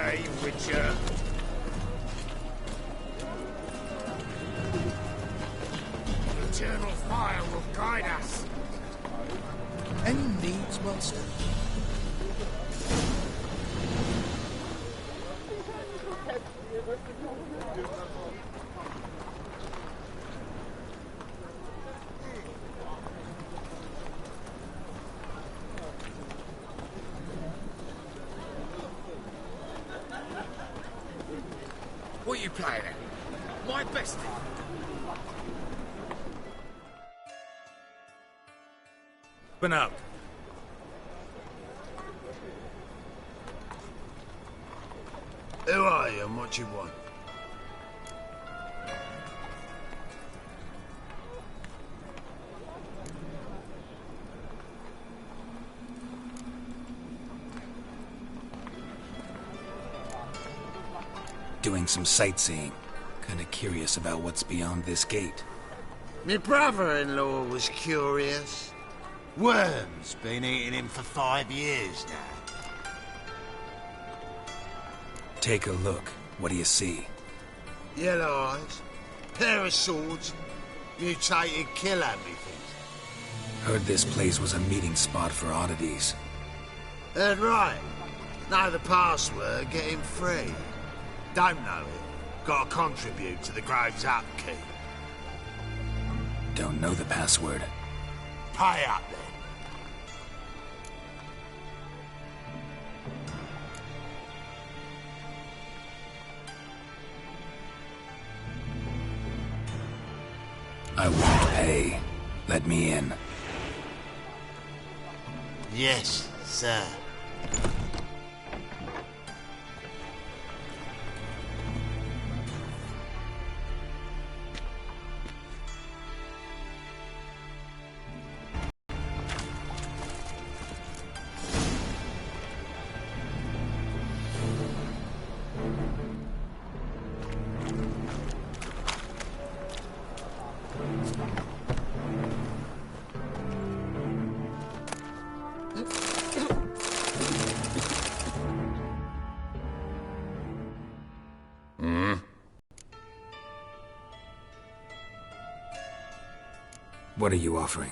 way, Witcher. Eternal fire will guide us. Any needs, monster? What are you playing at? My bestie. Open up. Who are you and what you want? Doing some sightseeing. Kinda curious about what's beyond this gate. My brother-in-law was curious. Worms been eating him for 5 years now. Take a look. What do you see? Yellow eyes, pair of swords, mutated killer everything. Heard this place was a meeting spot for oddities. Heard right. Know the password, get him free. Don't know it. Gotta contribute to the Grove's upkeep. Don't know the password. Pay up then. I won't pay. Let me in. Yes, sir. What are you offering?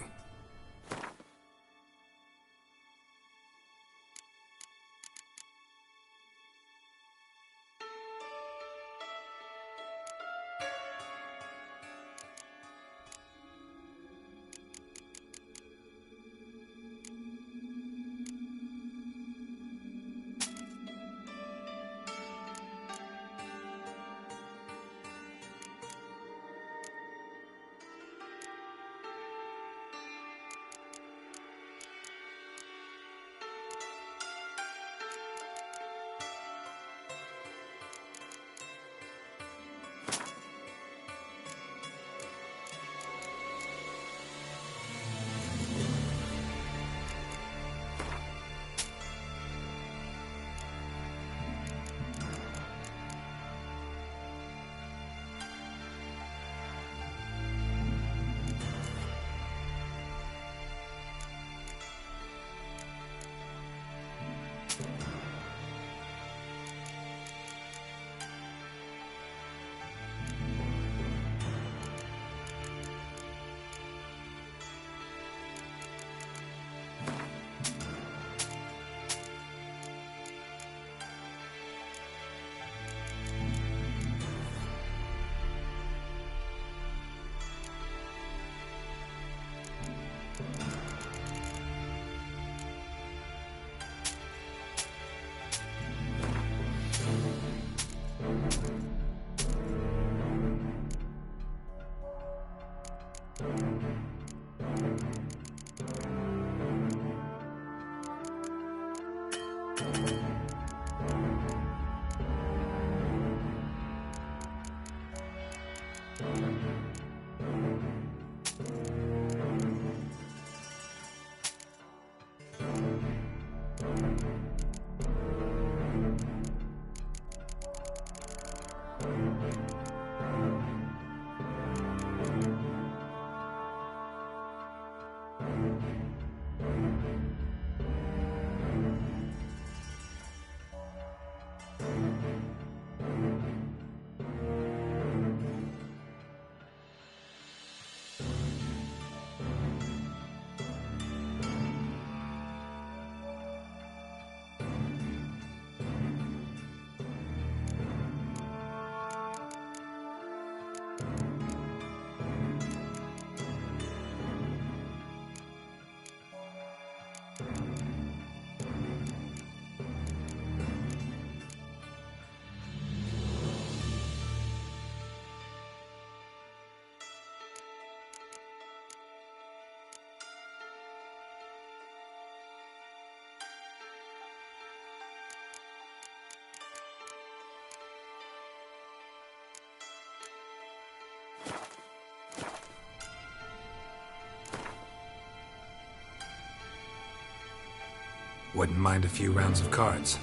Wouldn't mind a few rounds of cards.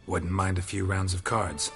Wouldn't mind a few rounds of cards.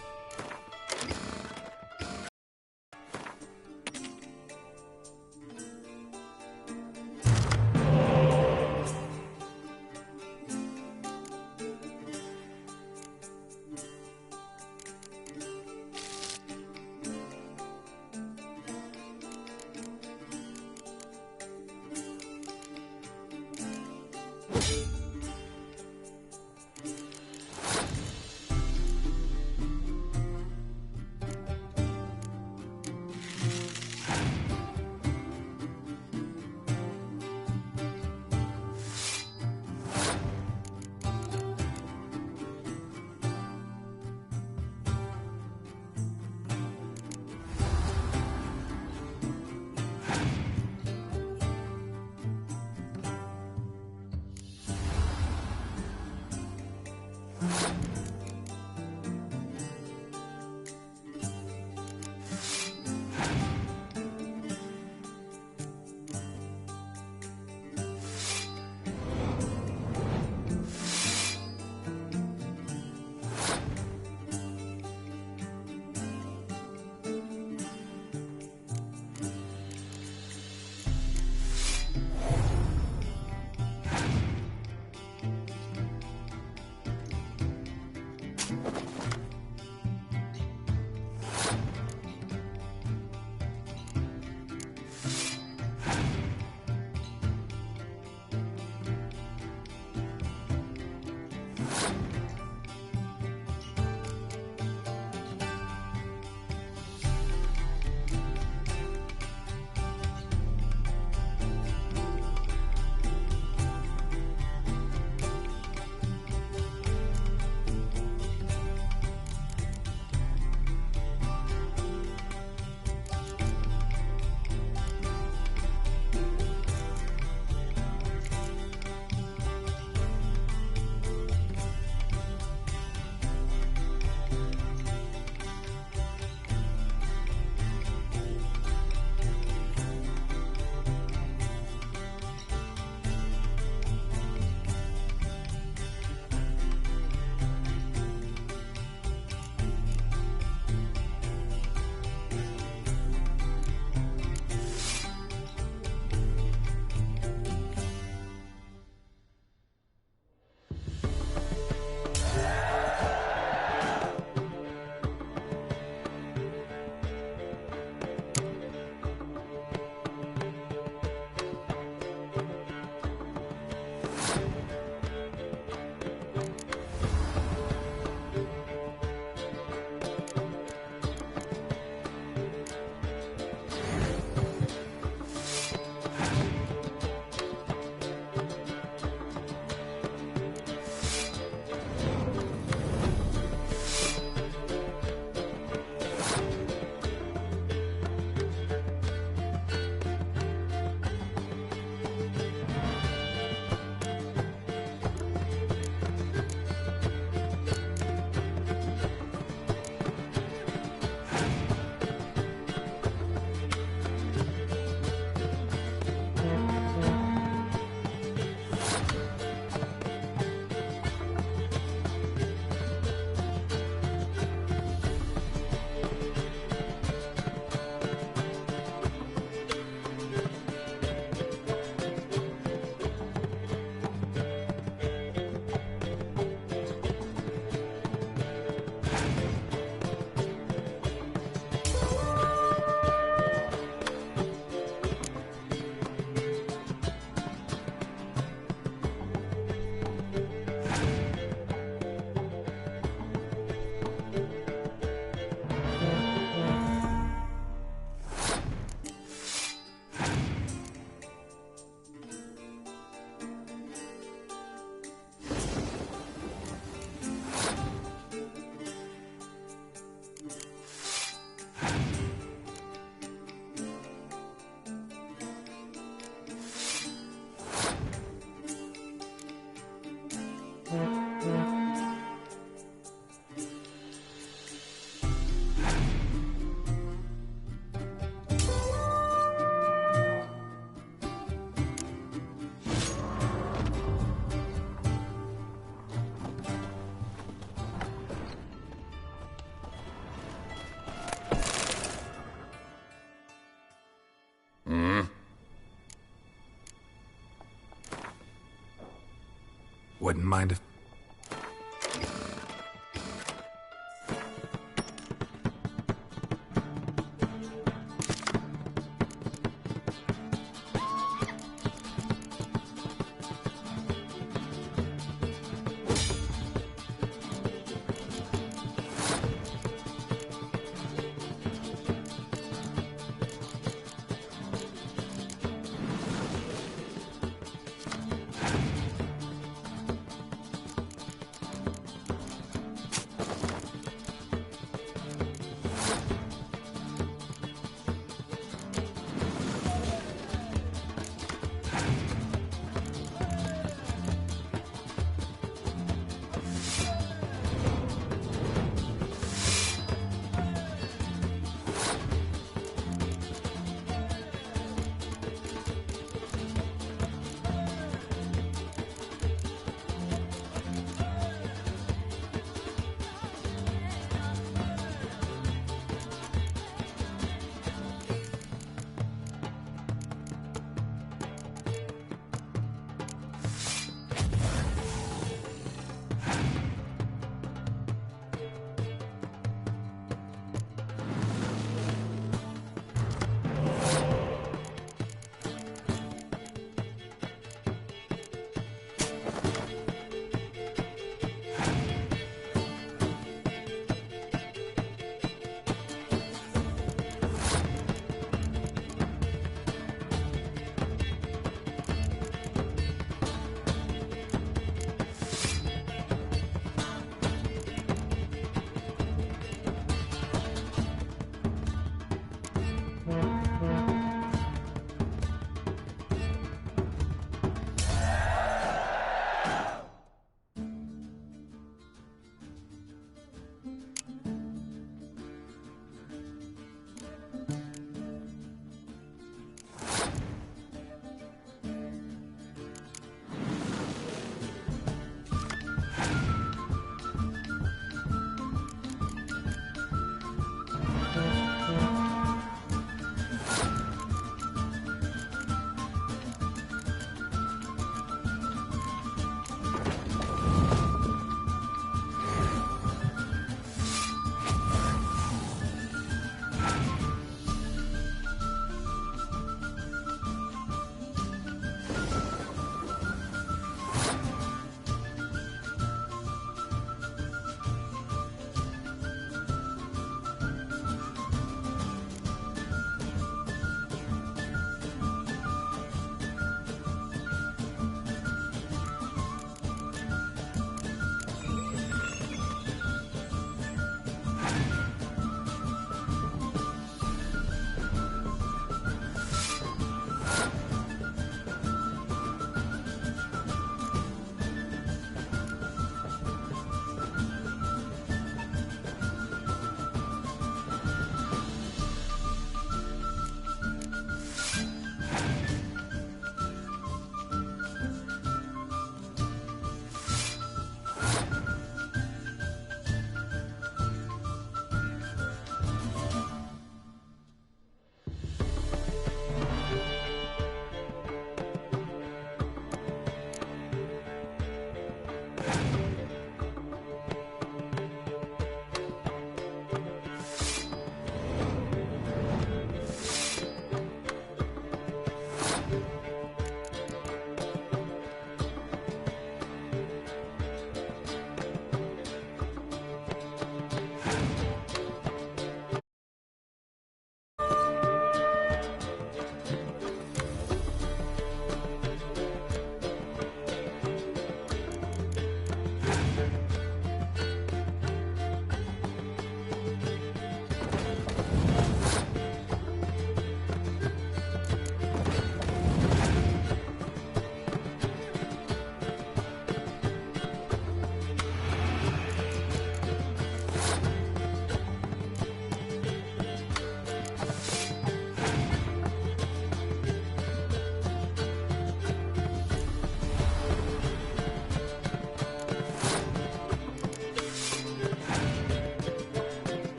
Wouldn't mind if...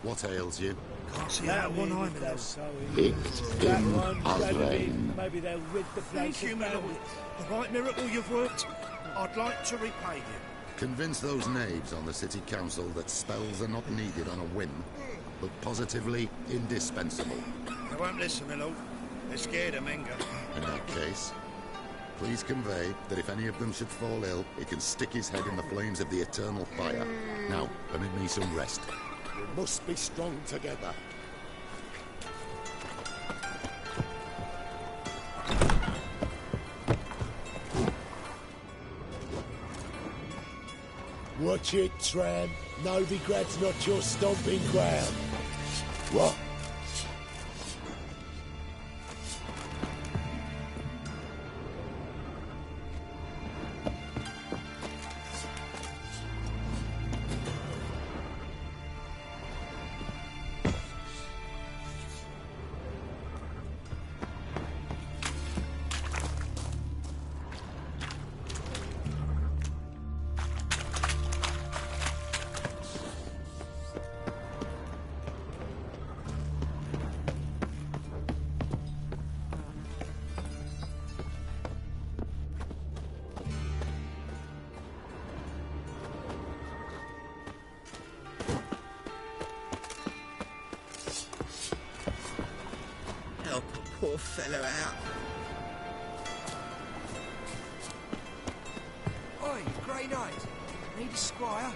What ails you? Can't see that one eye, my lord. It's in a rain. Maybe they'll rid the place Thank you, of my lord. The right miracle you've worked. I'd like to repay you. Convince those knaves on the city council that spells are not needed on a whim, but positively indispensable. They won't listen, my lord. They're scared of Menga. In that case, please convey that if any of them should fall ill, he can stick his head in the flames of the eternal fire. Now, permit me some rest. We must be strong together. Watch it, tram. Novigrad's not your stomping ground. What? Help a poor fellow out. Oi, Grey Knight. Need a squire?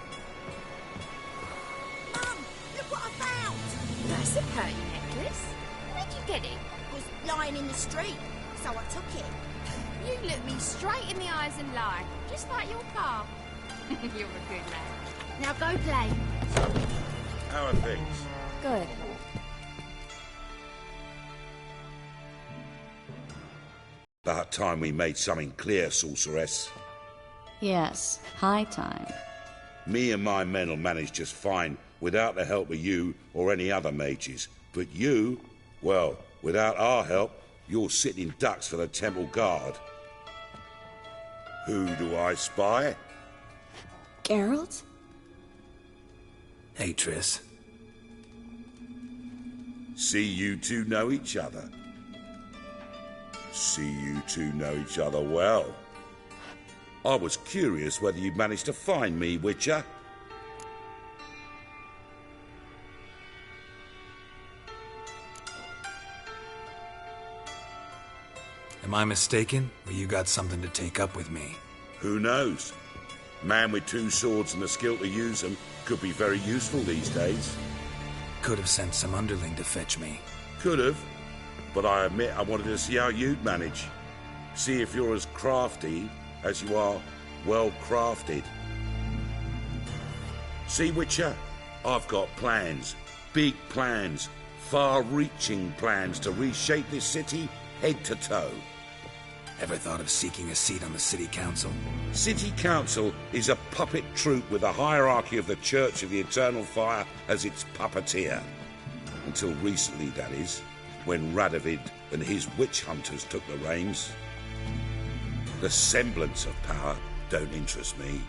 Mum, look what I found. That's a pretty necklace. Where'd you get it? It was lying in the street, so I took it. You look me straight in the eyes and lie, just like your pa. You're a good lad. Now go play. How are things? Good. About time we made something clear, sorceress. Yes, high time. Me and my men'll manage just fine without the help of you or any other mages. But you, well, without our help, you're sitting ducks for the temple guard. Who do I spy? Geralt? Hey, Triss. See you two know each other. See you two know each other well. I was curious whether you'd managed to find me, Witcher. Am I mistaken, or you got something to take up with me? Who knows? Man with two swords and the skill to use them could be very useful these days. Could have sent some underling to fetch me. Could have, but I admit I wanted to see how you'd manage. See if you're as crafty as you are well crafted. See, Witcher, I've got plans. Big plans. Far-reaching plans to reshape this city head to toe. Ever thought of seeking a seat on the city council? City council is a puppet troupe with a hierarchy of the Church of the Eternal Fire as its puppeteer. Until recently, that is, when Radovid and his witch hunters took the reins. The semblance of power don't interest me.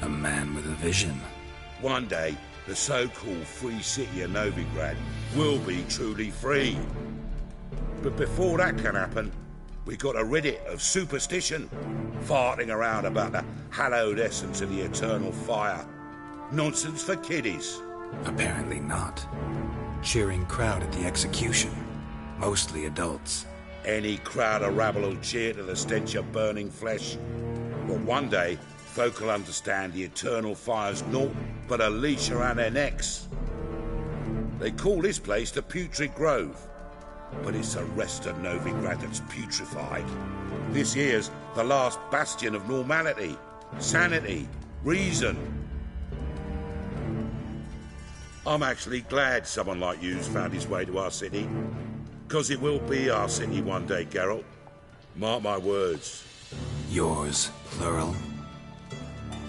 A man with a vision. One day, the so-called free city of Novigrad will be truly free. But before that can happen, we got to rid it of superstition, farting around about the hallowed essence of the eternal fire. Nonsense for kiddies. Apparently not. Cheering crowd at the execution. Mostly adults. Any crowd of rabble will cheer to the stench of burning flesh. But one day, folk will understand the eternal fire's naught but a leash around their necks. They call this place the Putrid Grove, but it's the rest of Novigrad that's putrefied. This here's the last bastion of normality, sanity, reason. I'm actually glad someone like you's found his way to our city, because it will be our city one day, Geralt. Mark my words. Yours, plural.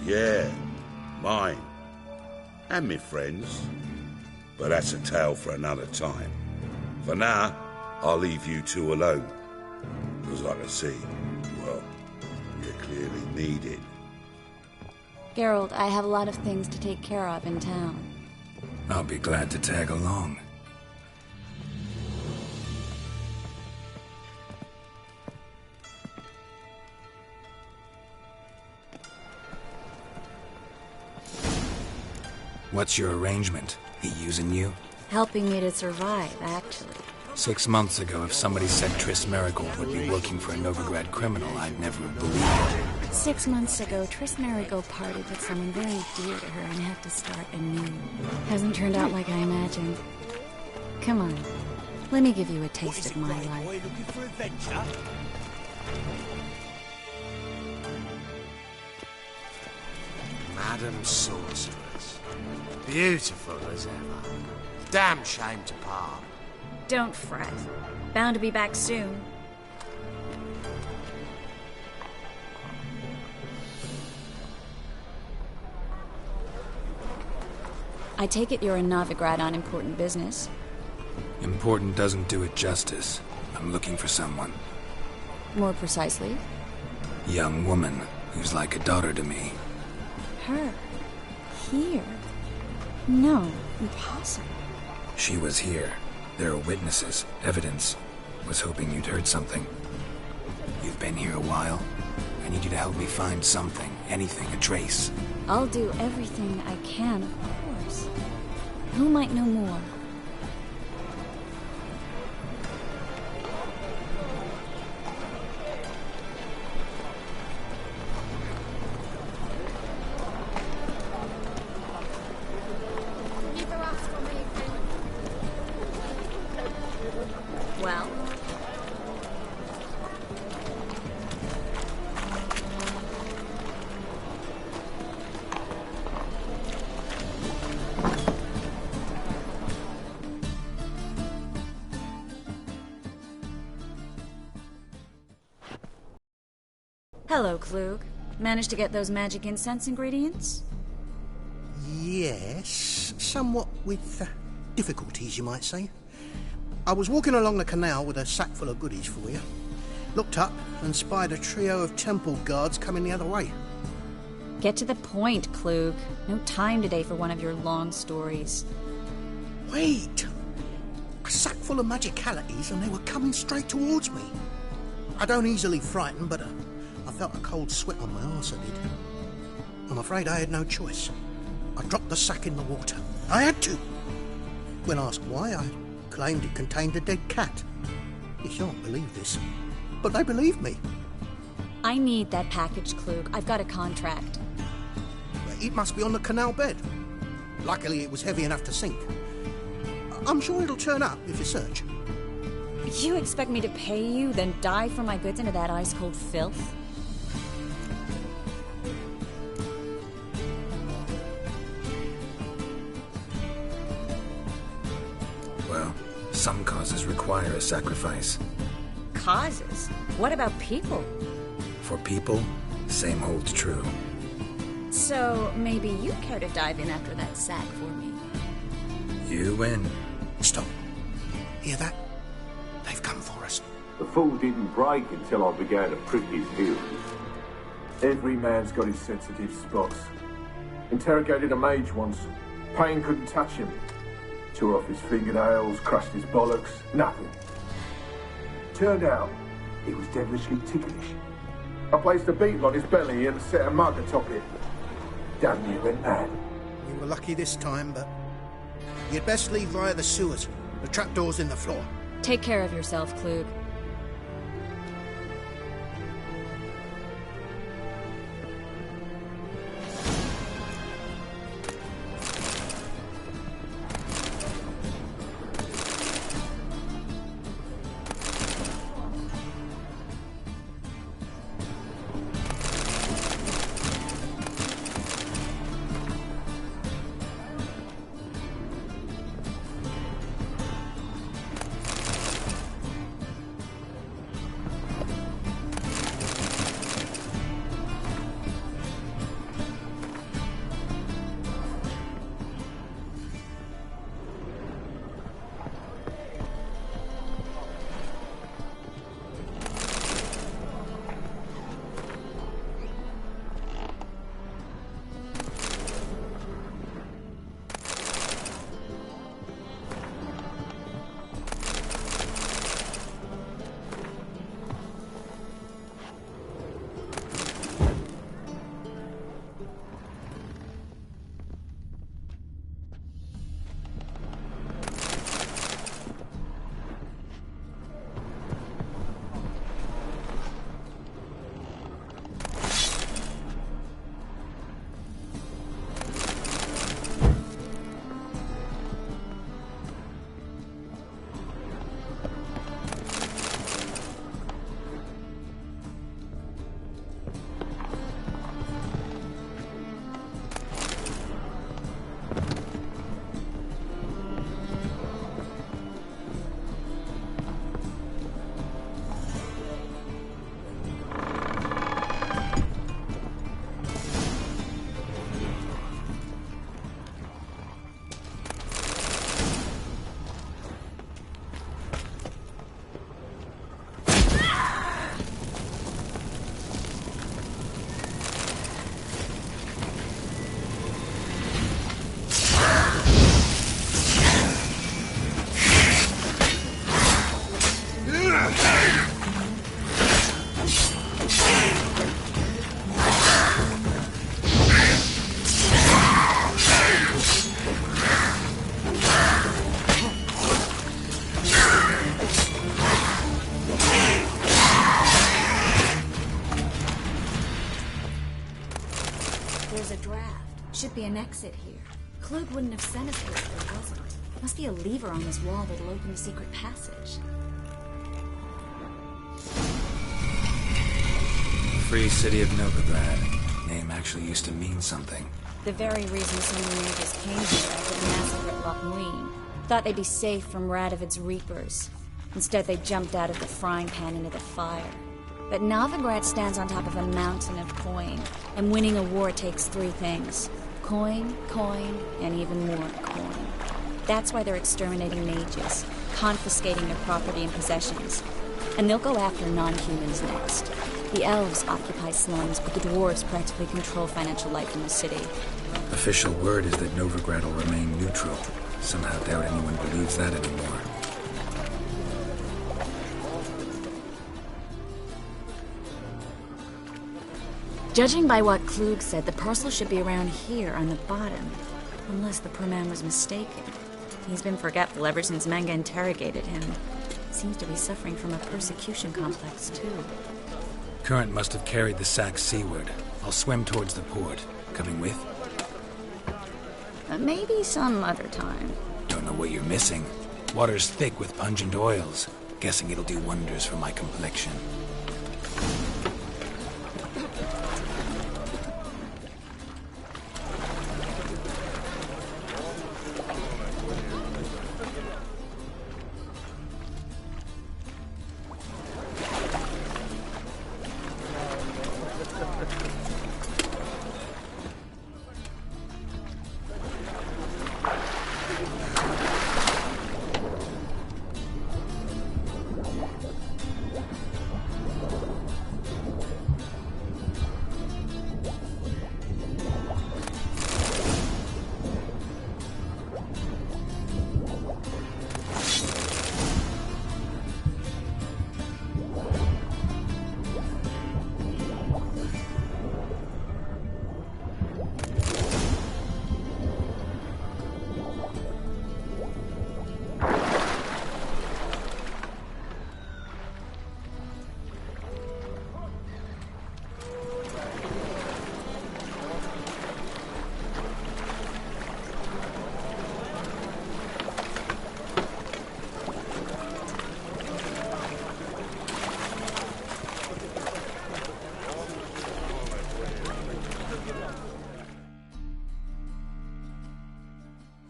Yeah, mine. And me friends. But that's a tale for another time. For now, I'll leave you two alone. Because I can see, well, you clearly need it. Geralt, I have a lot of things to take care of in town. I'll be glad to tag along. What's your arrangement? He using you? Helping me to survive, actually. 6 months ago, if somebody said Triss Merigold would be working for a Novigrad criminal, I'd never have believed it. 6 months ago, Triss Merigold parted with someone very dear to her and had to start anew. Hasn't turned out like I imagined. Come on, let me give you a taste of my life. Boy looking for adventure? Madam Sorceress. Beautiful as ever. Damn shame to part. Don't fret. Bound to be back soon. I take it you're in Novigrad on important business. Important doesn't do it justice. I'm looking for someone. More precisely? Young woman who's like a daughter to me. Her? Here? No, impossible. She was here. There are witnesses, evidence. Was hoping you'd heard something. You've been here a while. I need you to help me find something, anything, a trace. I'll do everything I can, of course. Who might know more? Well? Hello, Klug. Managed to get those magic incense ingredients? Yes, somewhat with difficulties, you might say. I was walking along the canal with a sack full of goodies for you. Looked up and spied a trio of temple guards coming the other way. Get to the point, Klug. No time today for one of your long stories. Wait! A sack full of magicalities and they were coming straight towards me. I don't easily frighten, but I felt a cold sweat on my arse, I did. I'm afraid I had no choice. I dropped the sack in the water. I had to. When asked why, I claimed it contained a dead cat. You shan't believe this, but they believed me. I need that package, Klug. I've got a contract. It must be on the canal bed. Luckily, it was heavy enough to sink. I'm sure it'll turn up if you search. You expect me to pay you, then dive for my goods into that ice-cold filth? Well, some causes require a sacrifice. Causes? What about people? For people, same holds true. So, maybe you care to dive in after that sack for me? You win. Stop. Hear that? They've come for us. The fall didn't break until I began to prick his heels. Every man's got his sensitive spots. Interrogated a mage once. Pain couldn't touch him. Tore off his fingernails, crushed his bollocks, nothing. Turned out, he was devilishly ticklish. I placed a beetle on his belly and set a mug atop it. Damn near went mad. We were lucky this time, but you'd best leave via the sewers. The trapdoor's in the floor. Take care of yourself, Klug. be an exit here. Klug wouldn't have sent us here if there wasn't. Must be a lever on this wall that'll open a secret passage. Free City of Novigrad. Name actually used to mean something. The very reason so many mages came here after the massacre at Loch Muin. Thought they'd be safe from Radovid's reapers. Instead, they jumped out of the frying pan into the fire. But Novigrad stands on top of a mountain of coin, and winning a war takes three things. Coin, coin, and even more coin. That's why they're exterminating mages, confiscating their property and possessions. And they'll go after non-humans next. The elves occupy slums, but the dwarves practically control financial life in the city. Official word is that Novigrad will remain neutral. Somehow doubt anyone believes that anymore. Judging by what Klug said, the parcel should be around here on the bottom. Unless the poor man was mistaken. He's been forgetful ever since Manga interrogated him. Seems to be suffering from a persecution complex, too. Current must have carried the sack seaward. I'll swim towards the port. Coming with? Maybe some other time. Don't know what you're missing. Water's thick with pungent oils. Guessing it'll do wonders for my complexion.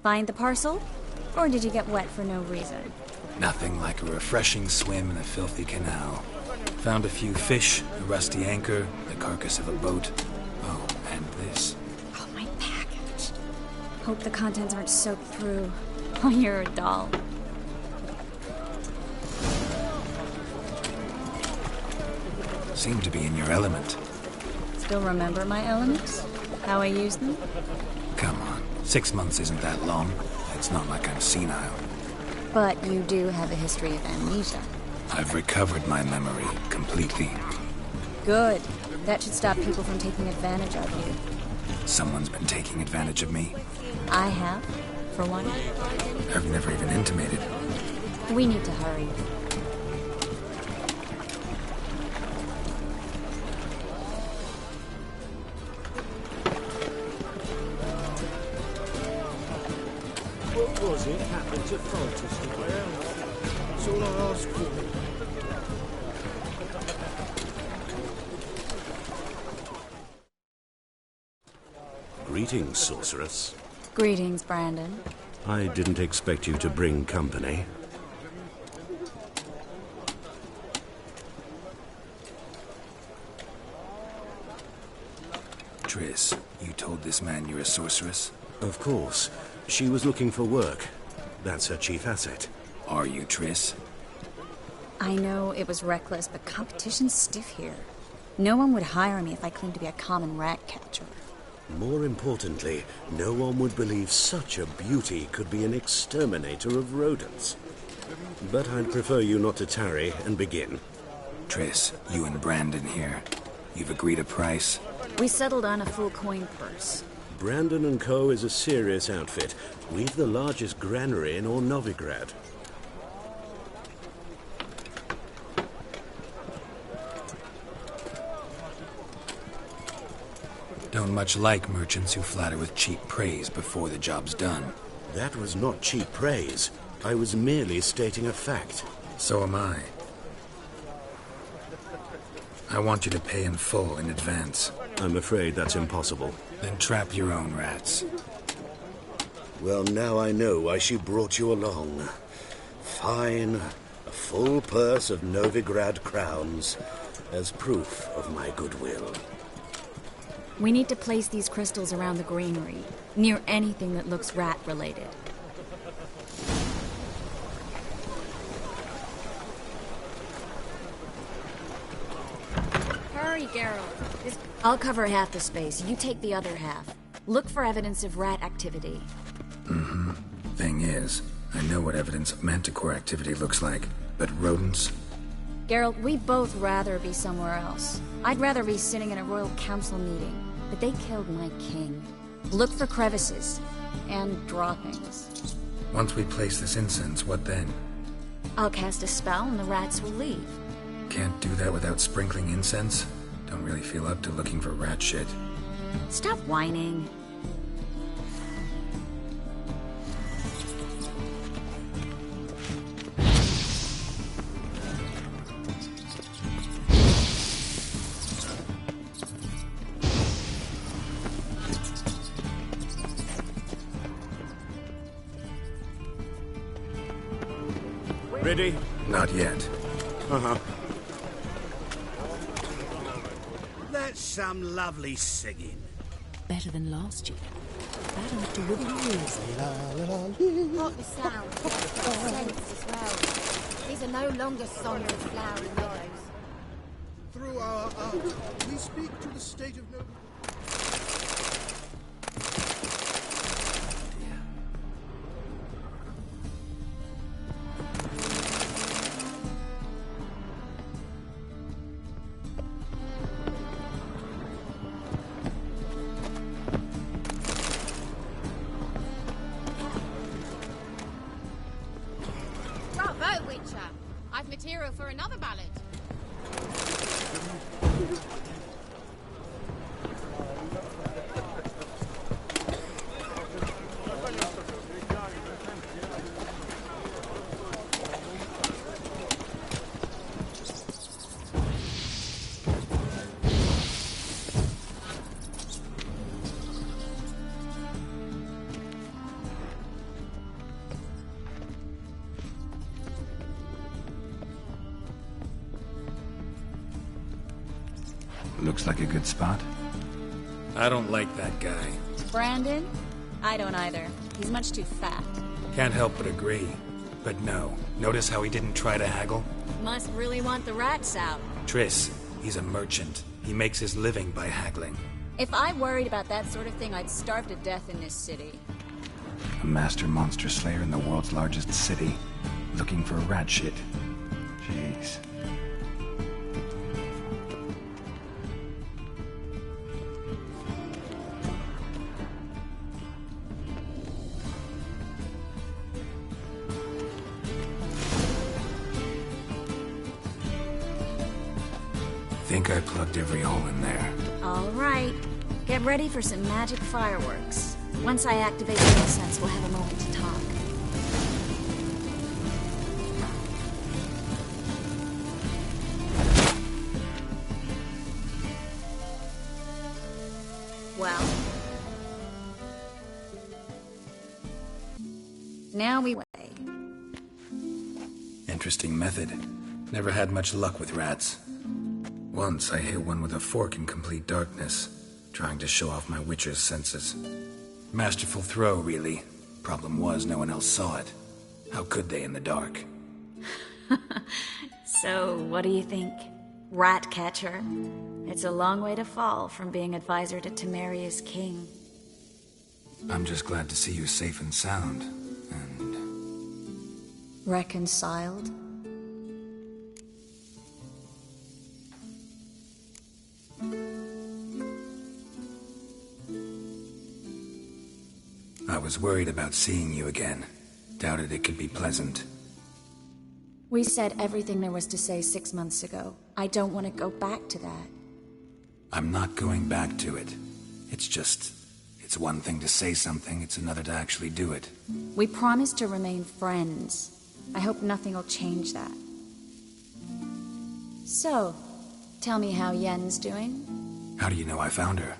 Find the parcel? Or did you get wet for no reason? Nothing like a refreshing swim in a filthy canal. Found a few fish, a rusty anchor, the carcass of a boat. Oh, and this. Oh, my package. Hope the contents aren't soaked through. Oh, you're a doll. Seem to be in your element. Still remember my elements? How I use them? Come on. 6 months isn't that long. It's not like I'm senile. But you do have a history of amnesia. I've recovered my memory completely. Good. That should stop people from taking advantage of you. Someone's been taking advantage of me. I have, for one. I've never even intimated. We need to hurry. What was it happened to Francis? Well, that's all I ask for. Greetings, sorceress. Greetings, Brandon. I didn't expect you to bring company. Triss, you told this man you're a sorceress? Of course. She was looking for work. That's her chief asset. Are you, Triss? I know it was reckless, but competition's stiff here. No one would hire me if I claimed to be a common rat catcher. More importantly, no one would believe such a beauty could be an exterminator of rodents. But I'd prefer you not to tarry and begin. Triss, you and Brandon here. You've agreed a price? We settled on a full coin purse. Brandon & Co. is a serious outfit. We've the largest granary in all Novigrad. Don't much like merchants who flatter with cheap praise before the job's done. That was not cheap praise. I was merely stating a fact. So am I. I want you to pay in full in advance. I'm afraid that's impossible. Then trap your own rats. Well, now I know why she brought you along. Fine. A full purse of Novigrad crowns as proof of my goodwill. We need to place these crystals around the granary, near anything that looks rat-related. Hurry, Geralt. I'll cover half the space. You take the other half. Look for evidence of rat activity. Mm-hmm. Thing is, I know what evidence of manticore activity looks like, but rodents? Geralt, we'd both rather be somewhere else. I'd rather be sitting in a royal council meeting, but they killed my king. Look for crevices and droppings. Once we place this incense, what then? I'll cast a spell and the rats will leave. Can't do that without sprinkling incense? Don't really feel up to looking for rat shit. Stop whining. Ready? Not yet. Uh-huh. That's some lovely singing. Better than last year. Bad enough to wiggle your ears. Not the sound, the scents as well. These are no longer sonorous flowery meadows. Through our art, we speak to the state of no... Bravo, Witcher! I've material for another ballad. Looks like a good spot. I don't like that guy. Brandon? I don't either. He's much too fat. Can't help but agree. But no. Notice how he didn't try to haggle? Must really want the rats out. Triss, he's a merchant. He makes his living by haggling. If I worried about that sort of thing, I'd starve to death in this city. A master monster slayer in the world's largest city. Looking for rat shit. Jeez. Think I plugged every hole in there. All right. Get ready for some magic fireworks. Once I activate the incense, we'll have a moment to talk. Well. Now we weigh. Interesting method. Never had much luck with rats. Once I hit one with a fork in complete darkness, trying to show off my witcher's senses. Masterful throw, really. Problem was, no one else saw it. How could they in the dark? So, what do you think? Rat catcher? It's a long way to fall from being advisor to Temeria's king. I'm just glad to see you safe and sound. And... reconciled? I was worried about seeing you again. Doubted it could be pleasant. We said everything there was to say 6 months ago. I don't want to go back to that. I'm not going back to it. It's one thing to say something, it's another to actually do it. We promised to remain friends. I hope nothing will change that. So, tell me how Yen's doing? How do you know I found her?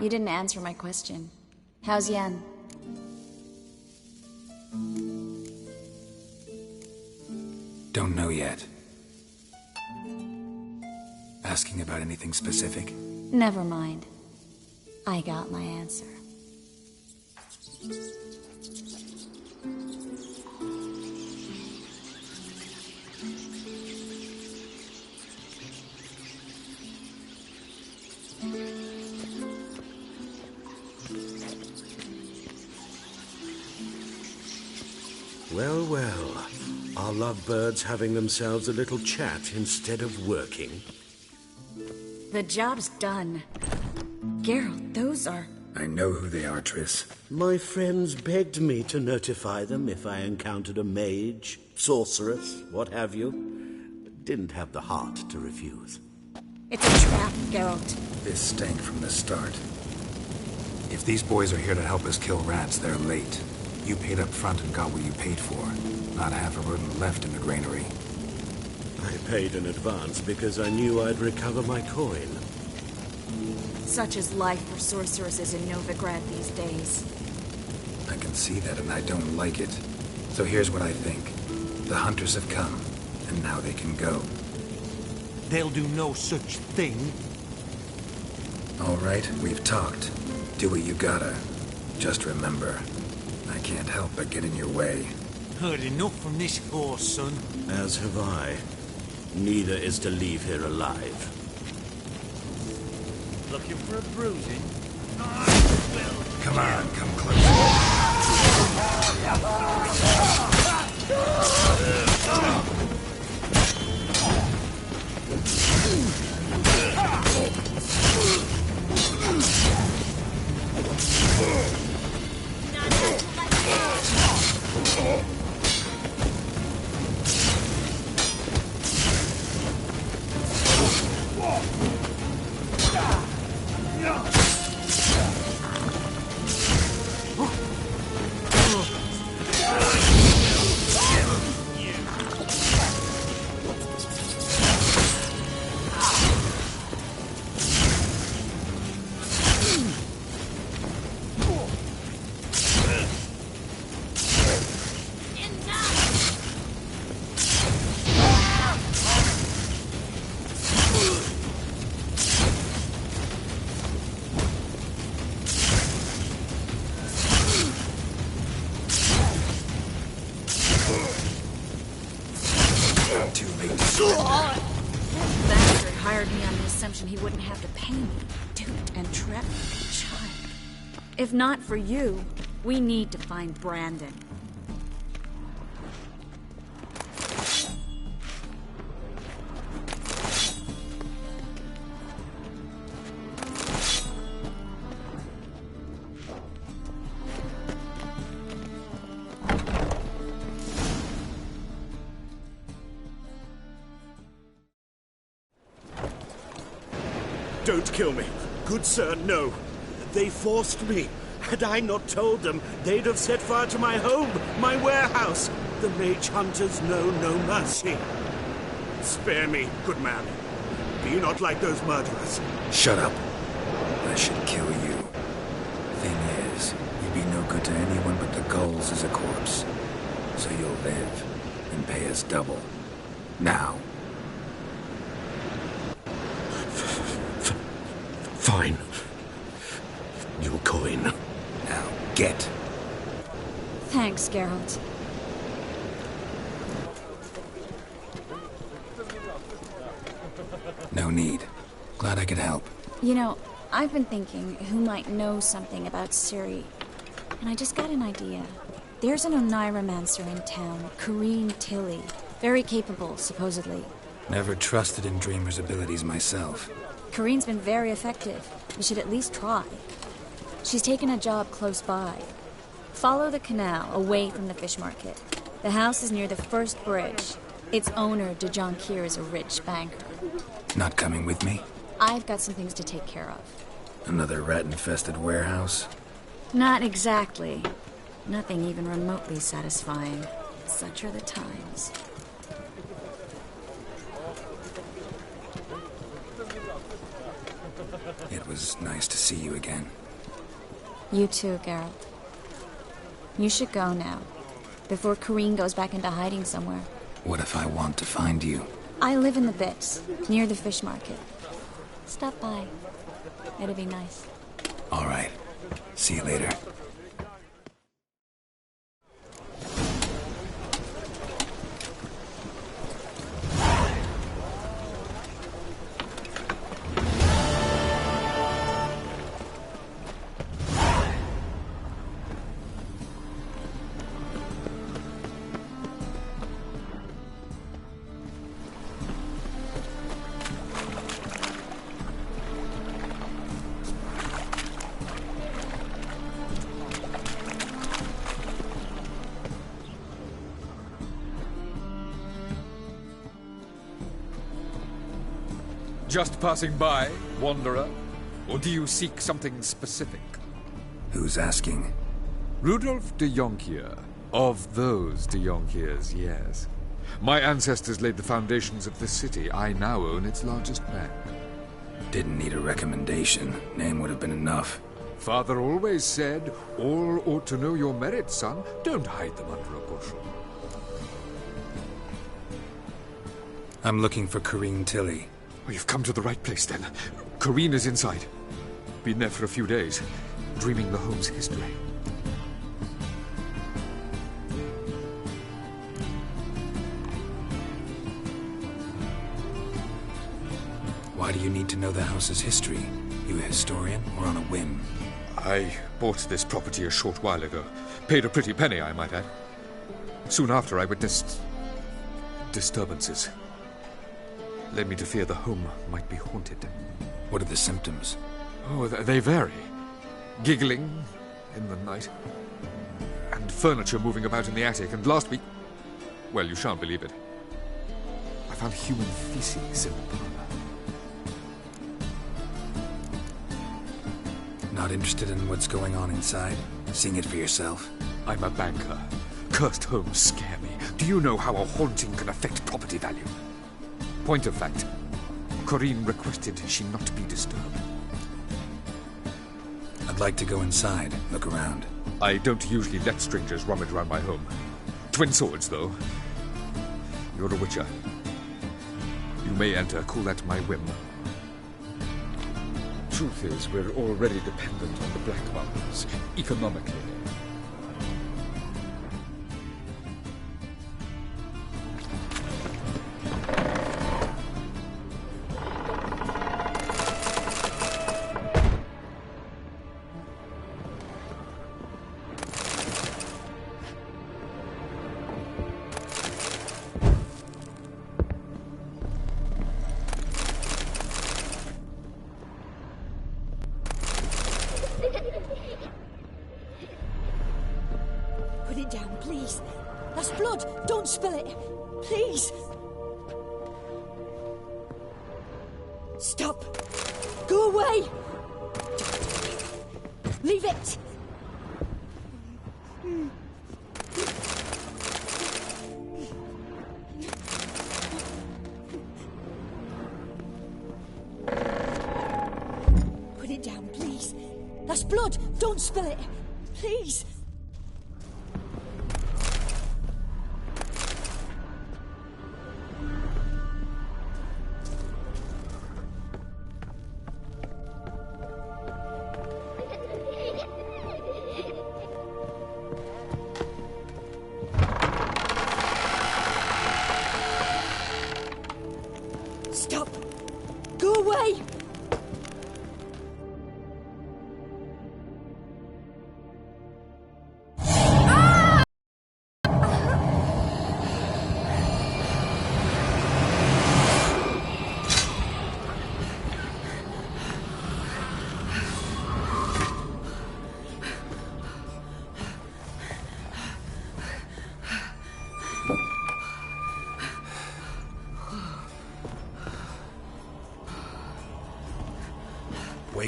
You didn't answer my question. How's Yen? Don't know yet. Asking about anything specific? Never mind. I got my answer. Well, well. Are lovebirds having themselves a little chat instead of working? The job's done. Geralt, those are... I know who they are, Triss. My friends begged me to notify them if I encountered a mage, sorceress, what have you. Didn't have the heart to refuse. It's a trap, Geralt. This stank from the start. If these boys are here to help us kill rats, they're late. You paid up front and got what you paid for. Not half a rodent left in the granary. I paid in advance because I knew I'd recover my coin. Such is life for sorceresses in Novigrad these days. I can see that and I don't like it. So here's what I think. The hunters have come, and now they can go. They'll do no such thing. All right, we've talked. Do what you gotta. Just remember, I can't help but get in your way. Heard enough from this horse, son. As have I. Neither is to leave here alive. Looking for a bruising? Come on, come closer. He wouldn't have to pay me, duped and trapped like a child. If not for you, we need to find Brandon. Don't kill me. Good sir, no. They forced me. Had I not told them, they'd have set fire to my home, my warehouse. The mage hunters know no mercy. Spare me, good man. Be not like those murderers. Shut up. I should kill you. Thing is, you'd be no good to anyone but the gulls as a corpse. So you'll live and pay us double. Now. Fine. Your coin. Now, get. Thanks, Geralt. No need. Glad I could help. You know, I've been thinking who might know something about Ciri. And I just got an idea. There's an Oneiromancer in town, Kareen Tilly. Very capable, supposedly. Never trusted in Dreamer's abilities myself. Kareen's been very effective. You should at least try. She's taken a job close by. Follow the canal, away from the fish market. The house is near the first bridge. Its owner, Dejon Kier, is a rich banker. Not coming with me? I've got some things to take care of. Another rat-infested warehouse? Not exactly. Nothing even remotely satisfying. Such are the times. It was nice to see you again. You too, Geralt. You should go now, before Corrine goes back into hiding somewhere. What if I want to find you? I live in the Bits, near the fish market. Stop by. It'll be nice. All right. See you later. Just passing by, wanderer? Or do you seek something specific? Who's asking? Rudolf de Jonkier. Of those de Jonkiers, yes. My ancestors laid the foundations of this city. I now own its largest bank. Didn't need a recommendation. Name would have been enough. Father always said, all ought to know your merits, son. Don't hide them under a bushel. I'm looking for Corrine Tilly. Oh, you've come to the right place, then. Corrine is inside. Been there for a few days, dreaming the home's history. Why do you need to know the house's history? You a historian or on a whim? I bought this property a short while ago. Paid a pretty penny, I might add. Soon after, I witnessed disturbances. Led me to fear the home might be haunted. What are the symptoms? Oh, they vary. Giggling in the night. And furniture moving about in the attic. And last week... well, you shan't believe it. I found human feces in the parlor. Not interested in what's going on inside? Seeing it for yourself? I'm a banker. Cursed homes scare me. Do you know how a haunting can affect property value? Point of fact, Corrine requested she not be disturbed. I'd like to go inside, look around. I don't usually let strangers rummage around my home. Twin swords, though. You're a witcher. You may enter, call that my whim. Truth is, we're already dependent on the Black Mountains, economically. Put it down, please. That's blood. Don't spill it. Please. Stop. Go away. Leave it. Put it down, please. That's blood. Don't spill it. Please. Stop! Go away!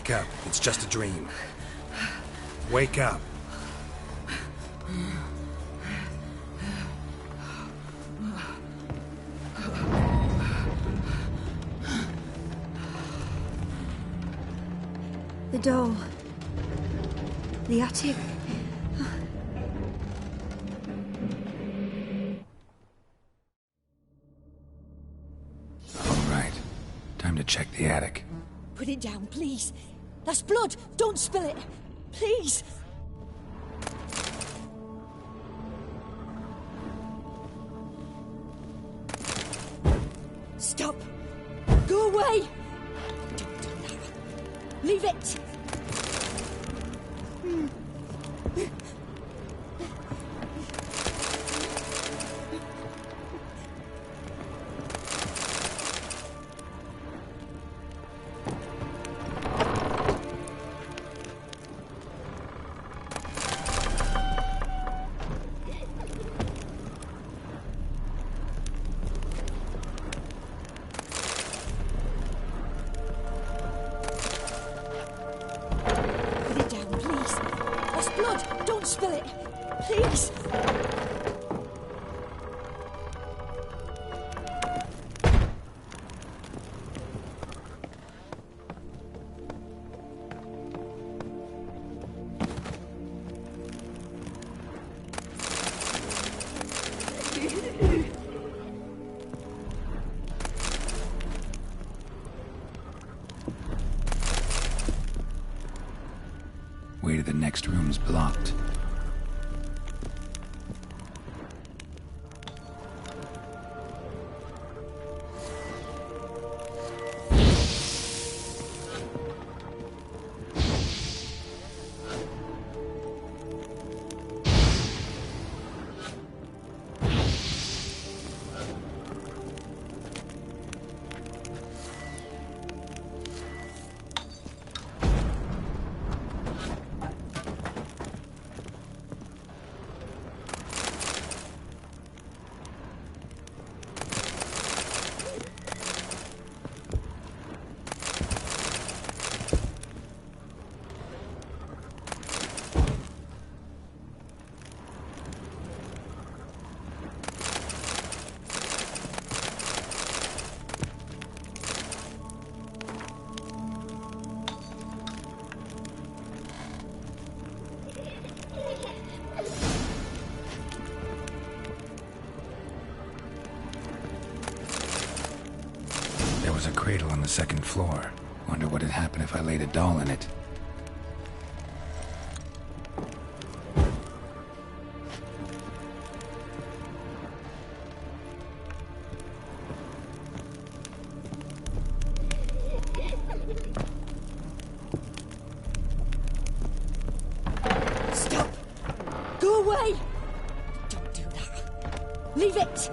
Wake up. It's just a dream. Wake up. The door. The attic. All right. Time to check the attic. Put it down, please. That's blood. Don't spill it. Please. Stop. Go away. Don't do that. Leave it. Spill it, please. Way to the next room's blocked. There was a cradle on the second floor. Wonder what had happened if I laid a doll in it. Stop! Go away! Don't do that. Leave it!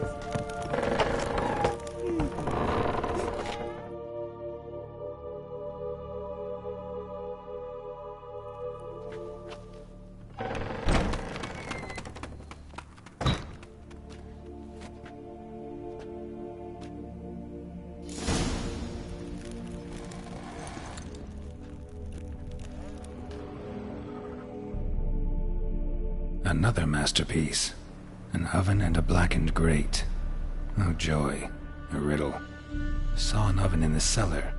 Another masterpiece. An oven and a blackened grate. Oh joy. A riddle. Saw an oven in the cellar.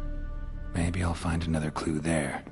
Maybe I'll find another clue there.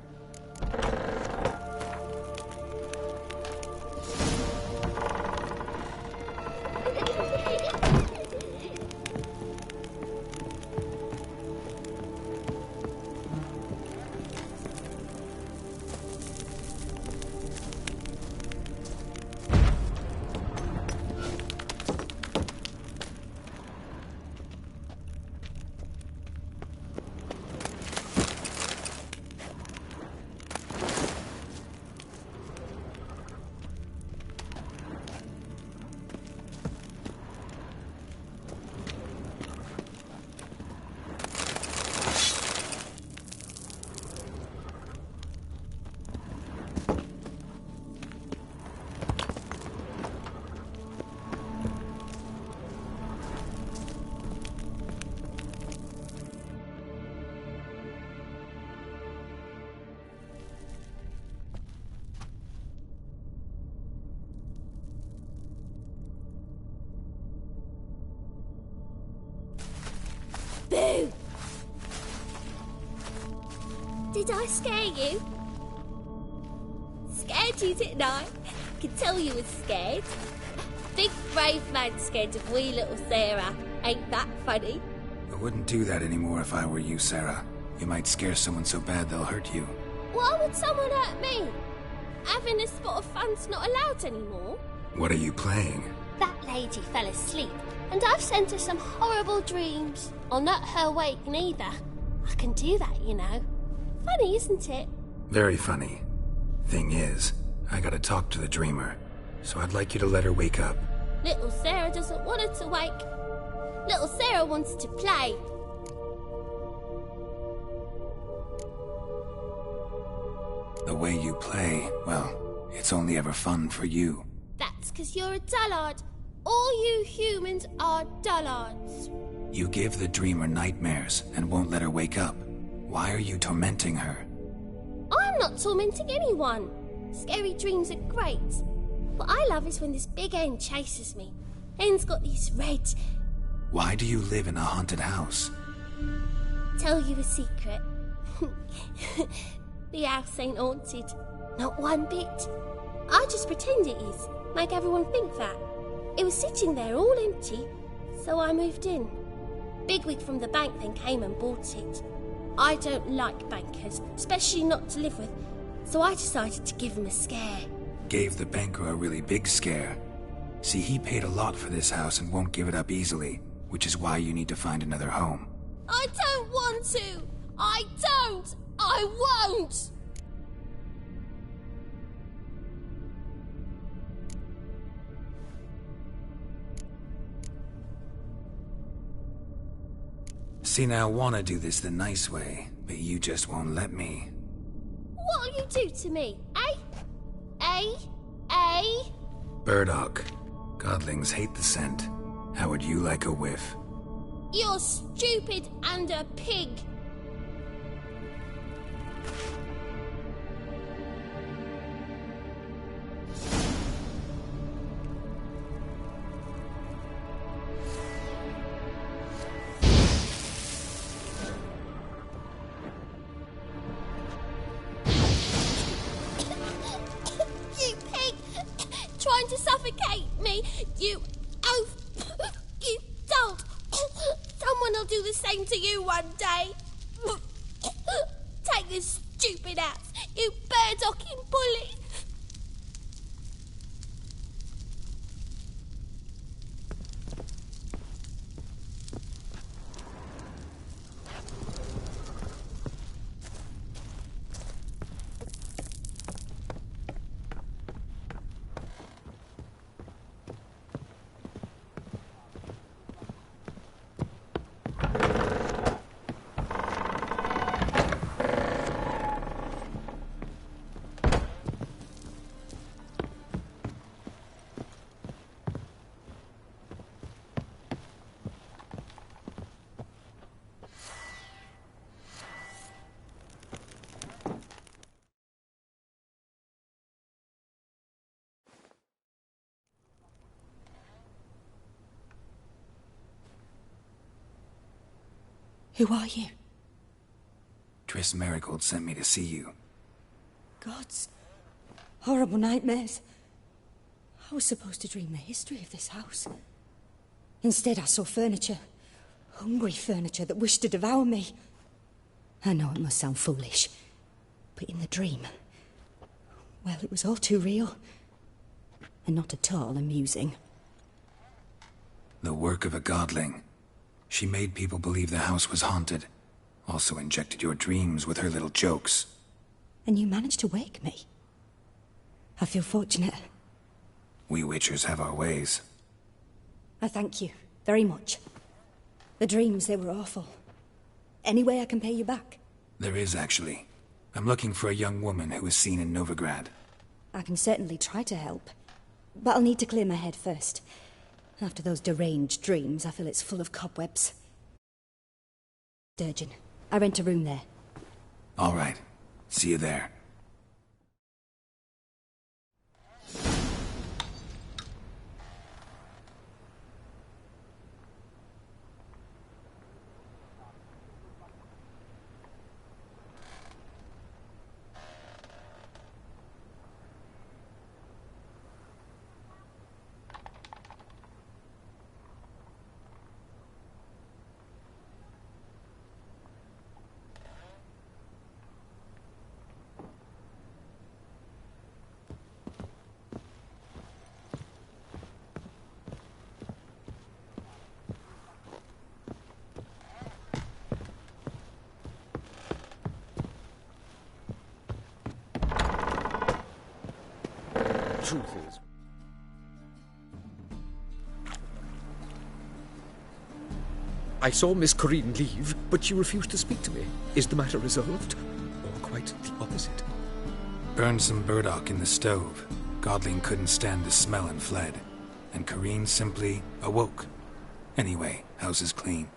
Boo! Did I scare you? Scared you, didn't I? Could tell you was scared. Big brave man scared of wee little Sarah. Ain't that funny? I wouldn't do that anymore if I were you, Sarah. You might scare someone so bad they'll hurt you. Why would someone hurt me? Having a spot of fun's not allowed anymore. What are you playing? That lady fell asleep, and I've sent her some horrible dreams. I'll not her wake neither. I can do that, you know. Funny, isn't it? Very funny. Thing is, I gotta talk to the dreamer, so I'd like you to let her wake up. Little Sarah doesn't want her to wake. Little Sarah wants to play. The way you play, well, it's only ever fun for you. That's 'cause you're a dullard. All you humans are dullards. You give the dreamer nightmares and won't let her wake up. Why are you tormenting her? I'm not tormenting anyone. Scary dreams are great. What I love is when this big hen chases me. Hen's got these red... Why do you live in a haunted house? Tell you a secret. The house ain't haunted. Not one bit. I just pretend it is. Make everyone think that. It was sitting there all empty, so I moved in. Bigwig from the bank then came and bought it. I don't like bankers, especially not to live with, so I decided to give him a scare. Gave the banker a really big scare. See, he paid a lot for this house and won't give it up easily, which is why you need to find another home. I don't want to! I don't! I won't! See, now I want to do this the nice way, but you just won't let me. What'll you do to me, eh? Eh? Eh? Burdock. Godlings hate the scent. How would you like a whiff? You're stupid and a pig. You pig! Trying to suffocate me! You oaf! You don't! Someone will do the same to you one day! Take this stupid axe, you burdocking bully! Who are you? Triss Marigold sent me to see you. Gods. Horrible nightmares. I was supposed to dream the history of this house. Instead, I saw furniture. Hungry furniture that wished to devour me. I know it must sound foolish, but in the dream, well, it was all too real. And not at all amusing. The work of a godling. She made people believe the house was haunted. Also injected your dreams with her little jokes. And you managed to wake me. I feel fortunate. We witchers have our ways. I thank you very much. The dreams, they were awful. Any way I can pay you back? There is, actually. I'm looking for a young woman who was seen in Novigrad. I can certainly try to help. But I'll need to clear my head first. After those deranged dreams, I feel it's full of cobwebs. Sturgeon. I rent a room there. All right. See you there. Truth is... I saw Miss Corinne leave, but she refused to speak to me. Is the matter resolved? Or quite the opposite? Burned some burdock in the stove. Godling couldn't stand the smell and fled. And Corinne simply awoke. Anyway, house is clean.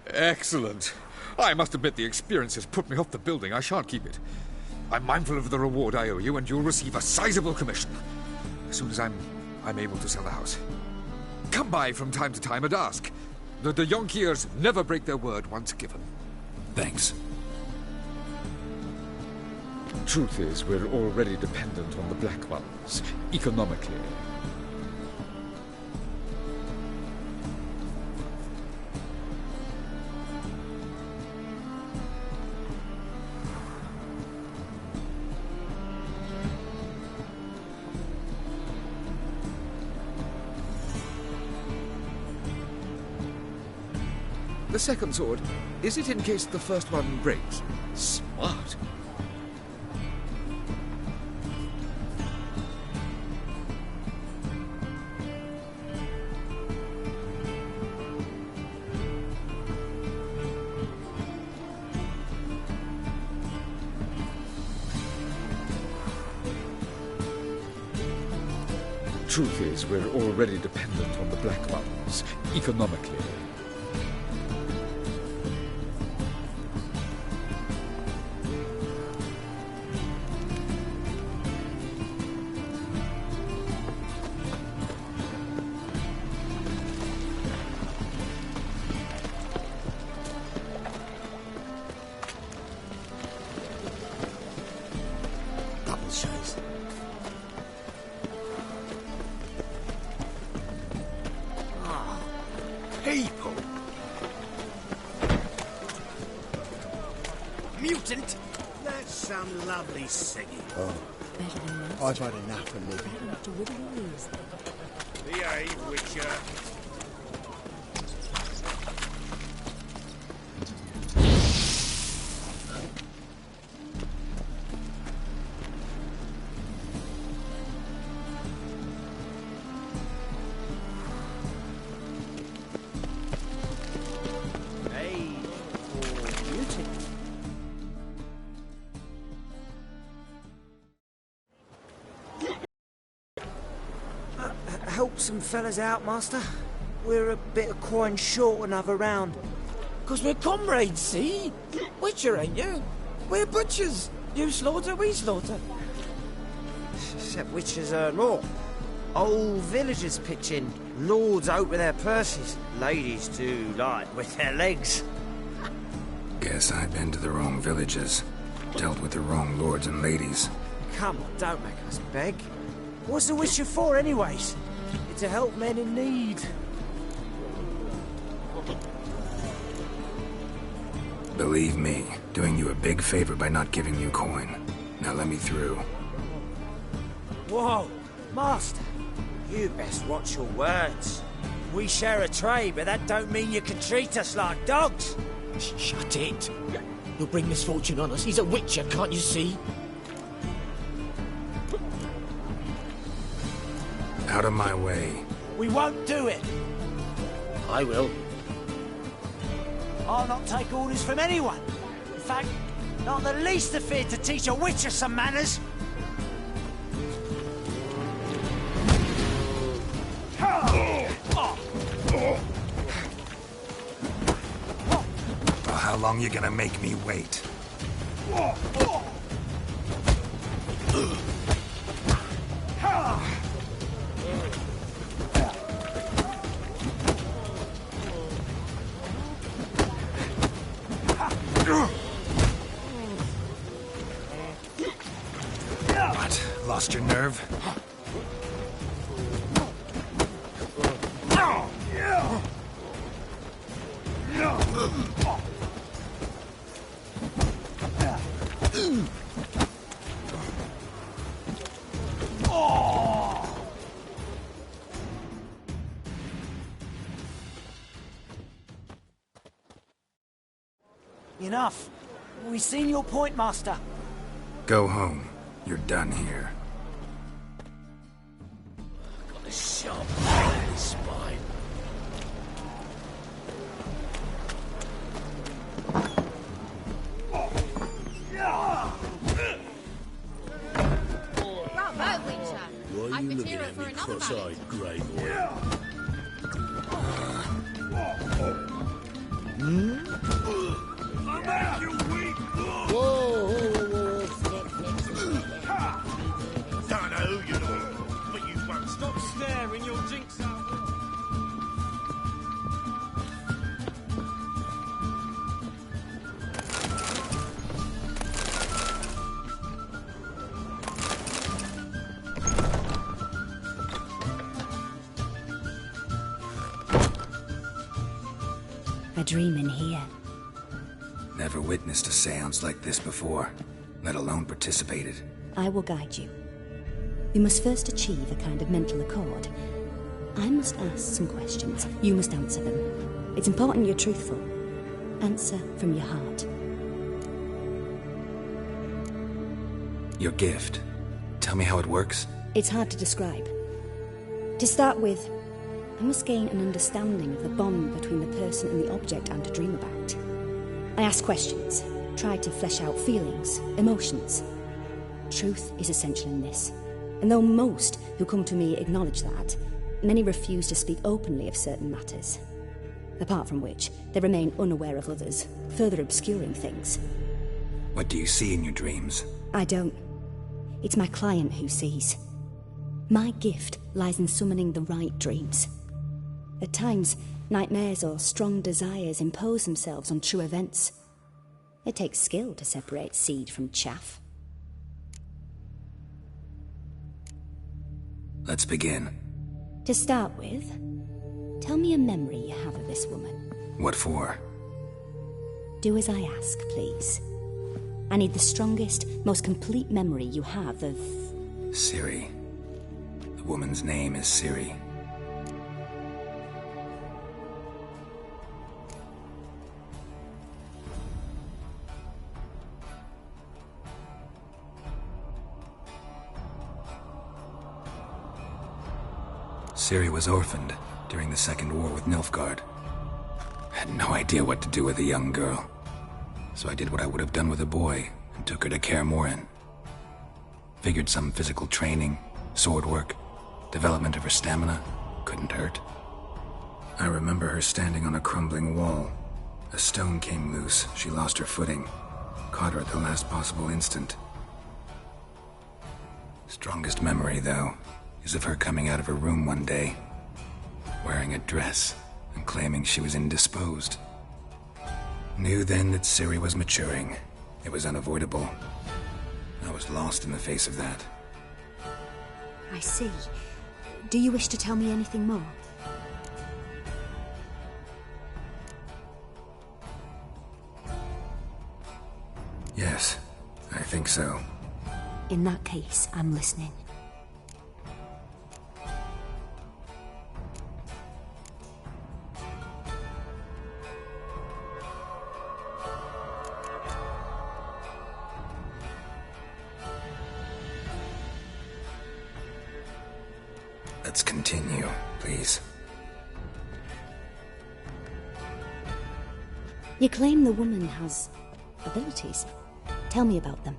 Excellent. I must admit the experience has put me off the building. I shan't keep it. I'm mindful of the reward I owe you, and you'll receive a sizable commission. As soon as I'm able to sell the house. Come by from time to time and ask. The Yonkiers never break their word once given. Thanks. Truth is, we're already dependent on the Black Ones, economically. The second sword, is it in case the first one breaks? Smart. Truth is, we're already dependent on the Black Ones, economically. People! Mutant! That's some lovely singing. Oh. I've had enough of living. Behave, Witcher. Help some fellas out, Master. We're a bit of coin short another round. 'Cause we're comrades, see? Witcher, ain't you? We're butchers. You slaughter, we slaughter. Except Witchers earn more. Old villagers pitch in. Lords out with their purses. Ladies do light with their legs. Guess I've been to the wrong villages. Dealt with the wrong lords and ladies. Come on, don't make us beg. What's the Witcher for, anyways? It's to help men in need. Believe me, doing you a big favor by not giving you coin. Now let me through. Whoa, Master. You best watch your words. We share a trade, but that don't mean you can treat us like dogs. Shut it. You'll bring misfortune on us. He's a Witcher, can't you see? Out of my way. We won't do it. I will. I'll not take orders from anyone. In fact, not the least afeard to teach a Witcher some manners. Well, how long you gonna make me wait? What? Lost your nerve? Enough. We've seen your point, Master. Go home. You're done here. outside, Grey Boy. I'll make you weak! Whoa. Don't know who you are, but you won't stop staring your jinx out. I dream in here. Never witnessed a seance like this before, let alone participated. I will guide you. We must first achieve a kind of mental accord. I must ask some questions. You must answer them. It's important you're truthful. Answer from your heart. Your gift. Tell me how it works. It's hard to describe. To start with, I must gain an understanding of the bond between the person and the object I'm to dream about. I ask questions, try to flesh out feelings, emotions. Truth is essential in this, and though most who come to me acknowledge that, many refuse to speak openly of certain matters. Apart from which, they remain unaware of others, further obscuring things. What do you see in your dreams? I don't. It's my client who sees. My gift lies in summoning the right dreams. At times, nightmares or strong desires impose themselves on true events. It takes skill to separate seed from chaff. Let's begin. To start with, tell me a memory you have of this woman. What for? Do as I ask, please. I need the strongest, most complete memory you have of... Ciri. The woman's name is Ciri. Ciri was orphaned during the Second War with Nilfgaard. Had no idea what to do with a young girl, so I did what I would have done with a boy and took her to Kaer Morhen. Figured some physical training, sword work, development of her stamina couldn't hurt. I remember her standing on a crumbling wall. A stone came loose, she lost her footing, caught her at the last possible instant. Strongest memory, though, is of her coming out of her room one day, wearing a dress and claiming she was indisposed. Knew then that Ciri was maturing. It was unavoidable. I was lost in the face of that. I see. Do you wish to tell me anything more? Yes, I think so. In that case, I'm listening. Let's continue, please. You claim the woman has abilities. Tell me about them.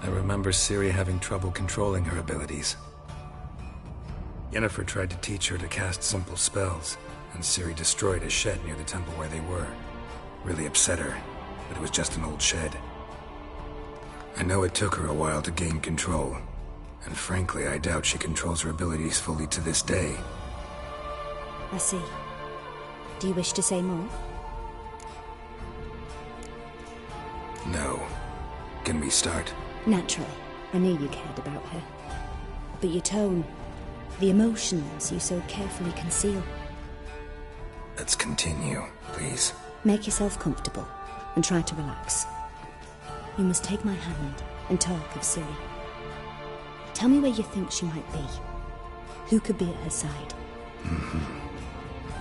I remember Ciri having trouble controlling her abilities. Yennefer tried to teach her to cast simple spells, and Ciri destroyed a shed near the temple where they were. Really upset her, but it was just an old shed. I know it took her a while to gain control, and frankly, I doubt she controls her abilities fully to this day. I see. Do you wish to say more? No. Can we start? Naturally. I knew you cared about her. But your tone, the emotions you so carefully conceal. Let's continue, please. Make yourself comfortable and try to relax. You must take my hand and talk of Ciri. Tell me where you think she might be. Who could be at her side?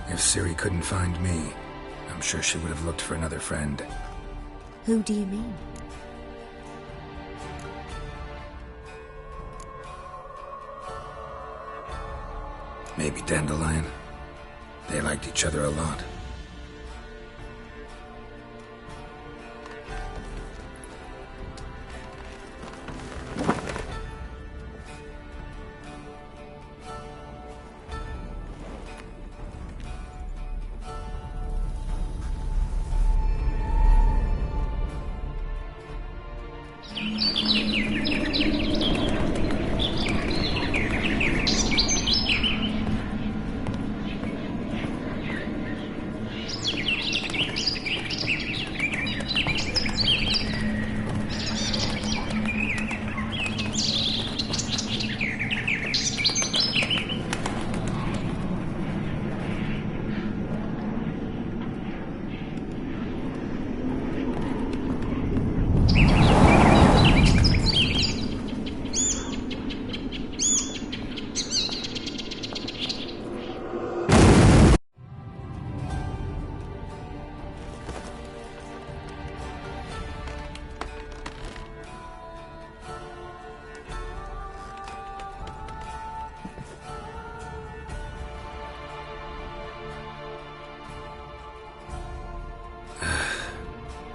If Ciri couldn't find me, I'm sure she would have looked for another friend. Who do you mean? Maybe Dandelion. They liked each other a lot.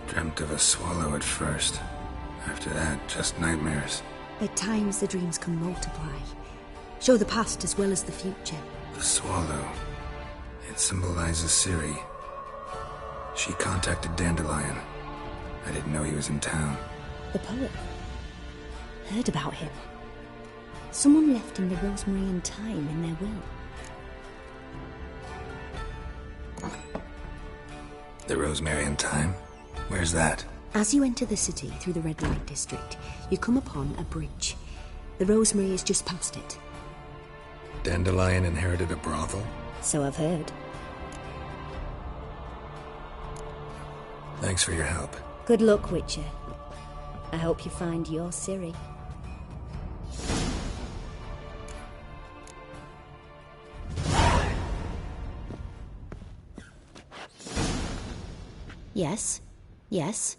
Dreamt of a swallow at first. After that, just nightmares. At times, the dreams can multiply. Show the past as well as the future. The swallow. It symbolizes Ciri. She contacted Dandelion. I didn't know he was in town. The poet. Heard about him. Someone left him the rosemary and thyme in their will. The rosemary and thyme? Where's that? As you enter the city through the red light district, you come upon a bridge. The rosemary is just past it. Dandelion inherited a brothel? So I've heard. Thanks for your help. Good luck, Witcher. I hope you find your Ciri. Yes. Yes.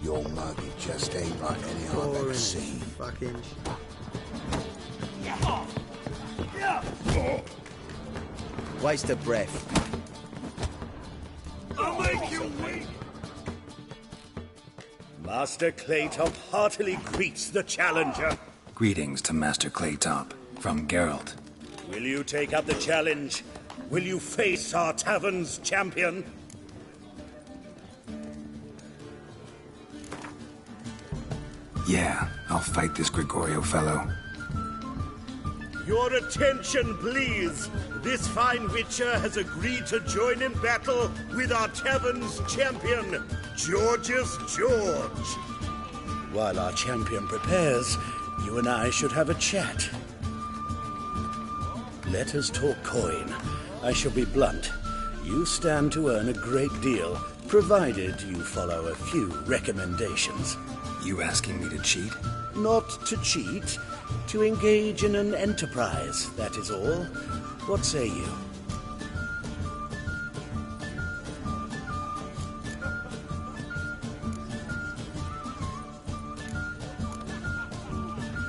Your mug, it just ain't like any I've ever seen. Fucking... Waste of breath. I'll make you weak! Master Claytop heartily greets the challenger. Greetings to Master Claytop, from Geralt. Will you take up the challenge? Will you face our tavern's champion? Yeah, I'll fight this Gregorio fellow. Your attention, please. This fine witcher has agreed to join in battle with our tavern's champion, George's George. While our champion prepares, you and I should have a chat. Let us talk coin. I shall be blunt. You stand to earn a great deal, provided you follow a few recommendations. You asking me to cheat? Not to cheat, to engage in an enterprise, that is all. What say you?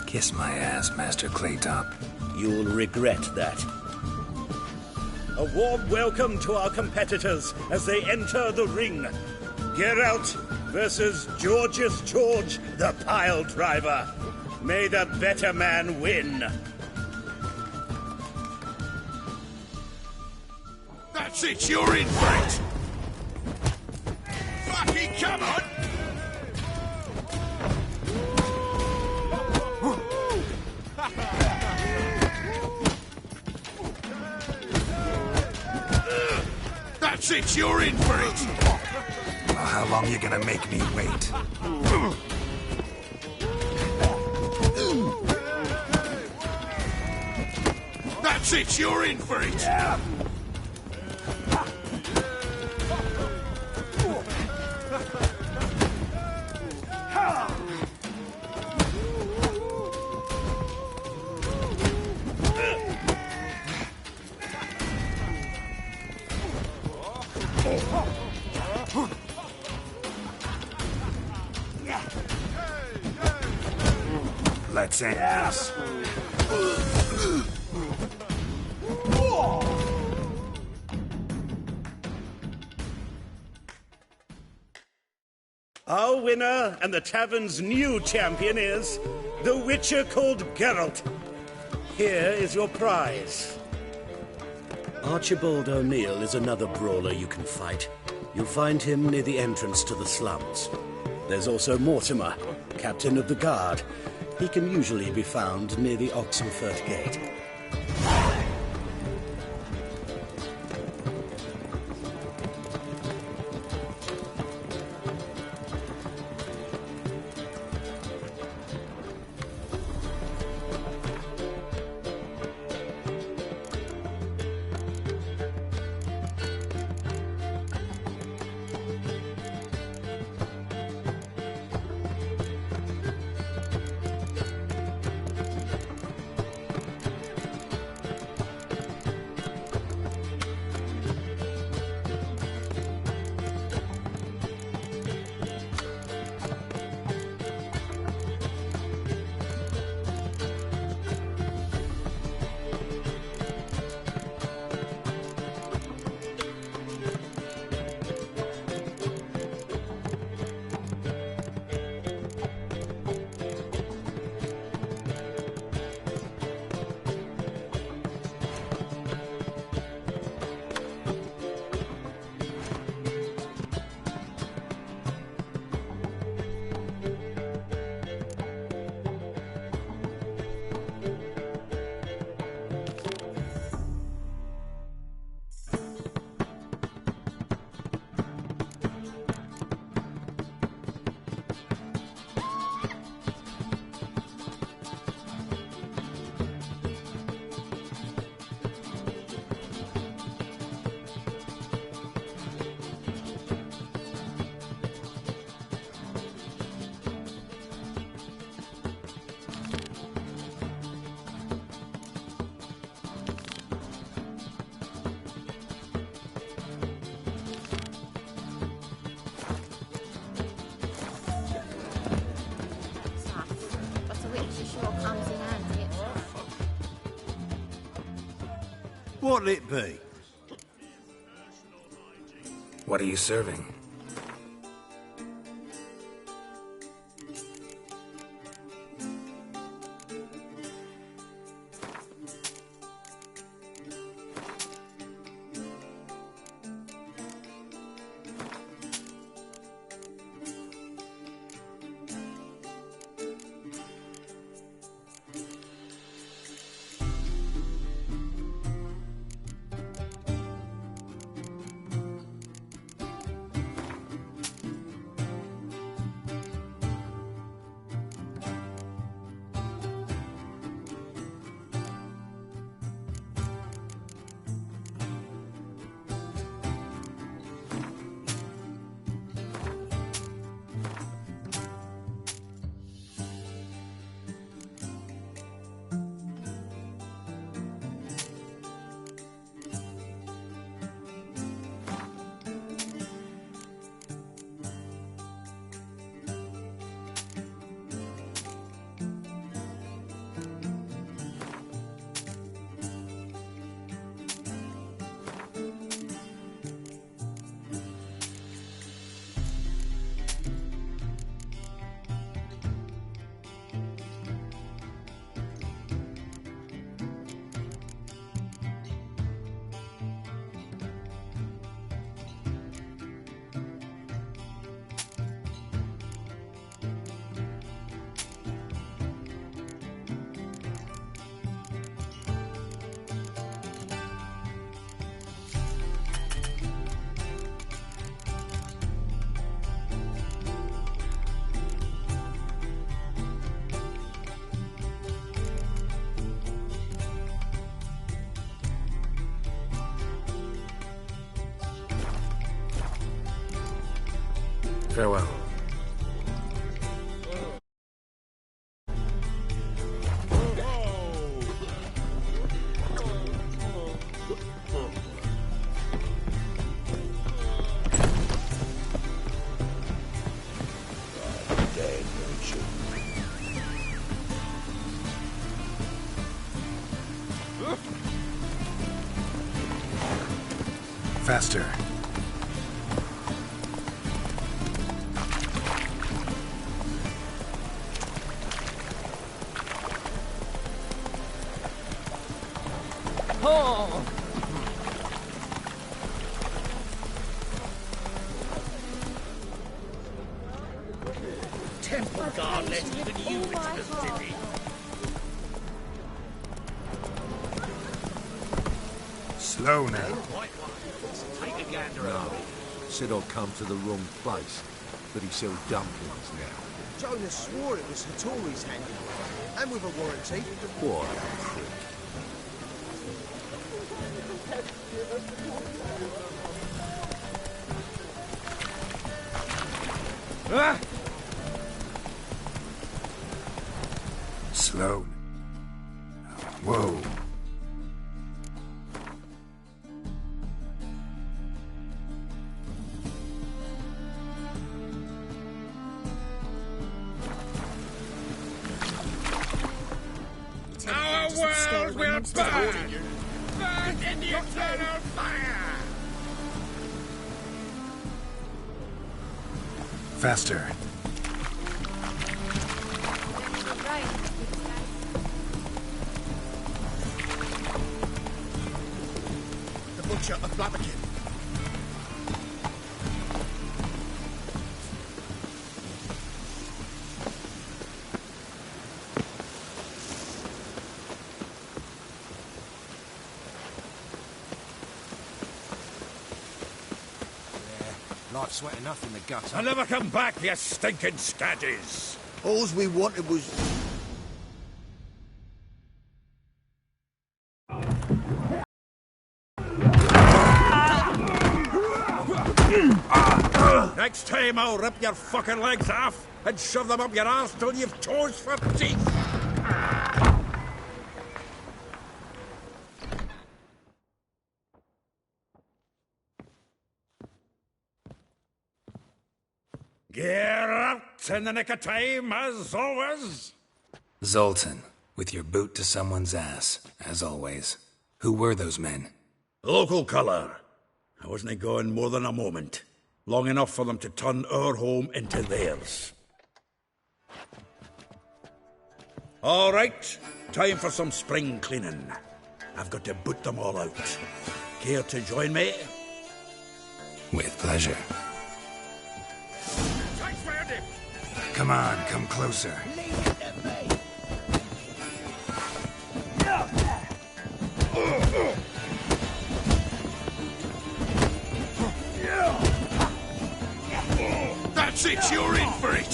Kiss my ass, Master Claytop. You'll regret that. A warm welcome to our competitors as they enter the ring. Geralt versus George's George, the pile driver. May the better man win. That's it, you're in for it! Fucking come on! That's it, you're in for it! Well, how long you gonna make me wait? That's it, you're in for it! Let's end this. Our winner and the tavern's new champion is the Witcher called Geralt. Here is your prize. Archibald O'Neill is another brawler you can fight. You'll find him near the entrance to the slums. There's also Mortimer, captain of the guard. He can usually be found near the Oxenfurt Gate. What'll it be? What are you serving? Farewell. Faster. Oh! Temple guard let even you into the city. Slow now. Take a gander. No. Said I'd come to the wrong place, but he sells dumplings now. Jonas swore it was Hattori's handiwork, and with a warranty. What a prick. Ah! Slow. Whoa. Our world will burn! Burn in the eternal fire! Faster. The butcher of Blabberkin. Like sweat enough in the gutter. I'll never come back, you stinking scaddies. All we wanted was... Next time I'll rip your fucking legs off and shove them up your arse till you've toes for teeth. Get out in the nick of time, as always. Zoltan, with your boot to someone's ass, as always. Who were those men? Local colour. I wasn't going more than a moment. Long enough for them to turn our home into theirs. All right, time for some spring cleaning. I've got to boot them all out. Care to join me? With pleasure. Come on, come closer. That's it, you're in for it!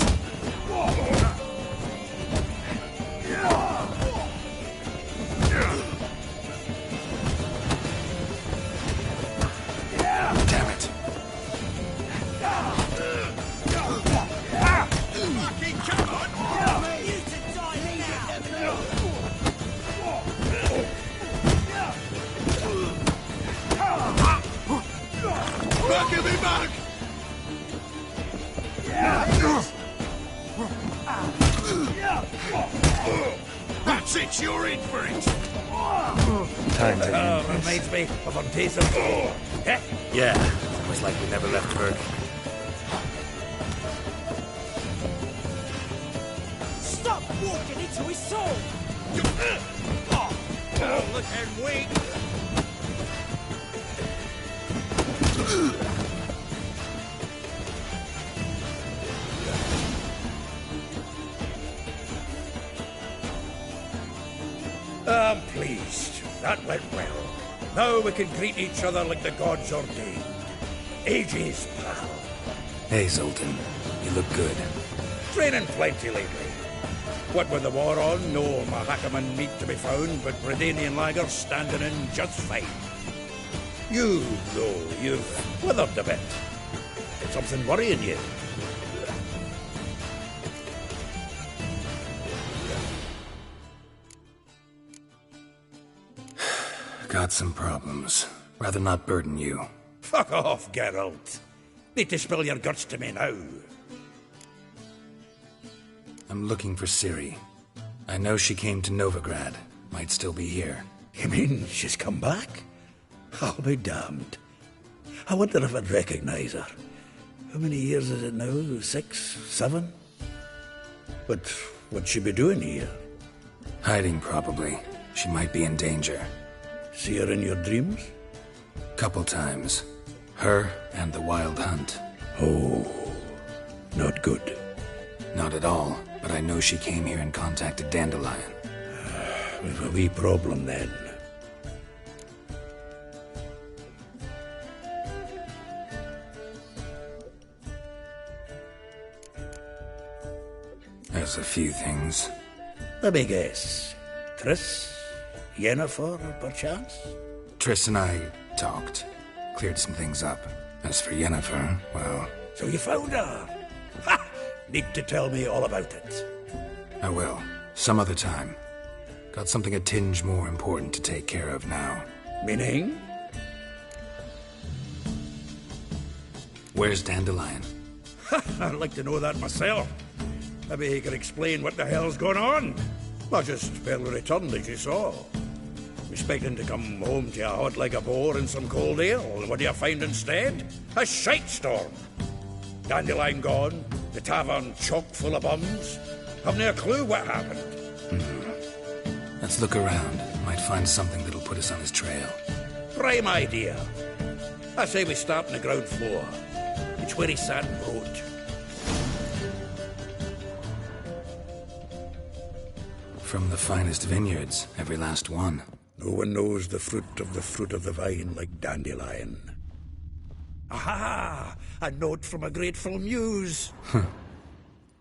Damn it. Lucky, come on! You to die now! Back of me back! That's it, you're in for it! Time to end this. Reminds me of a piece of... Yeah, almost like we never left Berg. Stop walking into his soul! Oh, look and wait! I'm pleased. That went well. Now we can greet each other like the gods ordained. Ages, pal. Hey, Zoltan. You look good. Training plenty lately. What with the war on, no Mahakaman meat to be found, but Bredanian lagers standing in just fine. You, though, you've withered a bit. Is something worrying you? Got some problems. Rather not burden you. Fuck off, Geralt. Need to spill your guts to me now. I'm looking for Ciri. I know she came to Novigrad. Might still be here. You mean she's come back? I'll be damned. I wonder if I'd recognise her. How many years is it now? 6, 7? But what'd she be doing here? Hiding, probably. She might be in danger. See her in your dreams? Couple times. Her and the Wild Hunt. Oh, not good. Not at all, but I know she came here and contacted Dandelion. We've a wee problem then. There's a few things. Let me guess. Triss? Yennefer, perchance? Triss and I talked. Cleared some things up. As for Yennefer, well... So you found her? Ha! Need to tell me all about it. I will. Some other time. Got something a tinge more important to take care of now. Meaning? Where's Dandelion? I'd like to know that myself. Maybe he could explain what the hell's going on. I just barely returned, as you saw. Expecting to come home to a hot like a boar and some cold ale, and what do you find instead? A shite storm. Dandelion gone, the tavern chock full of bums. Haven't a clue what happened. Let's look around. Might find something that'll put us on his trail. Prime idea. I say we start on the ground floor. It's where he sat and wrote. From the finest vineyards, every last one. No one knows the fruit of the vine like Dandelion. Aha! A note from a grateful muse.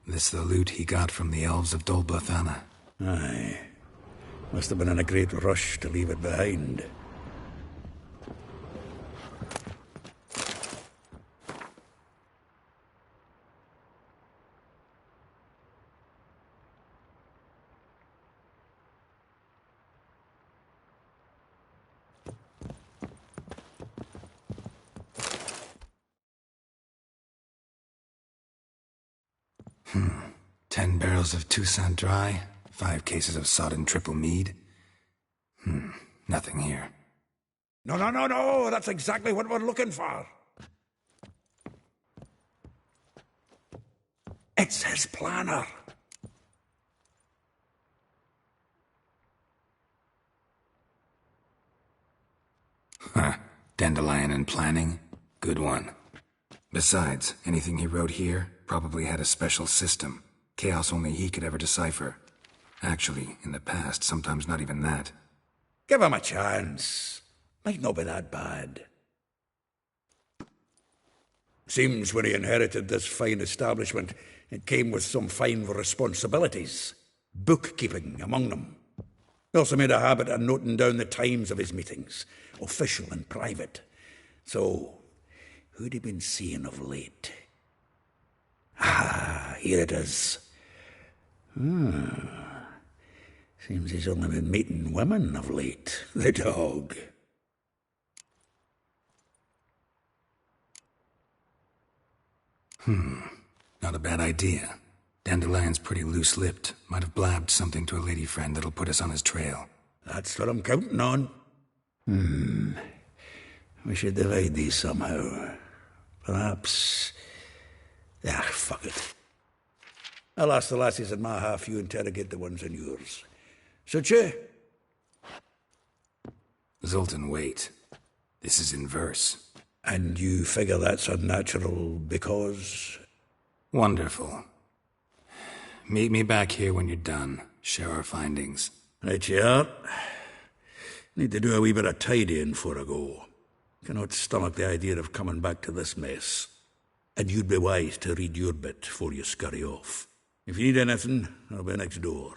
This the loot he got from the elves of Dol Blathanna. Aye. Must have been in a great rush to leave it behind. Hmm. 10 barrels of Toussaint Dry, 5 cases of sodden triple mead. Nothing here. No, that's exactly what we're looking for. It's his planner. Huh. Dandelion and planning? Good one. Besides, anything he wrote here probably had a special system. Chaos only he could ever decipher. Actually, in the past, sometimes not even that. Give him a chance. Might not be that bad. Seems when he inherited this fine establishment, it came with some fine responsibilities. Bookkeeping among them. He also made a habit of noting down the times of his meetings, official and private. So, who'd he been seeing of late? Ah, here it is. Seems he's only been meeting women of late. The dog. Not a bad idea. Dandelion's pretty loose-lipped. Might have blabbed something to a lady friend that'll put us on his trail. That's what I'm counting on. We should divide these somehow. Perhaps... fuck it. I'll ask the lassies in my half, you interrogate the ones in yours. Suit you? Zoltan, wait. This is in verse. And you figure that's unnatural because... Wonderful. Meet me back here when you're done. Share our findings. Right you are. Need to do a wee bit of tidying before I go. Cannot stomach the idea of coming back to this mess. And you'd be wise to read your bit before you scurry off. If you need anything, I'll be next door.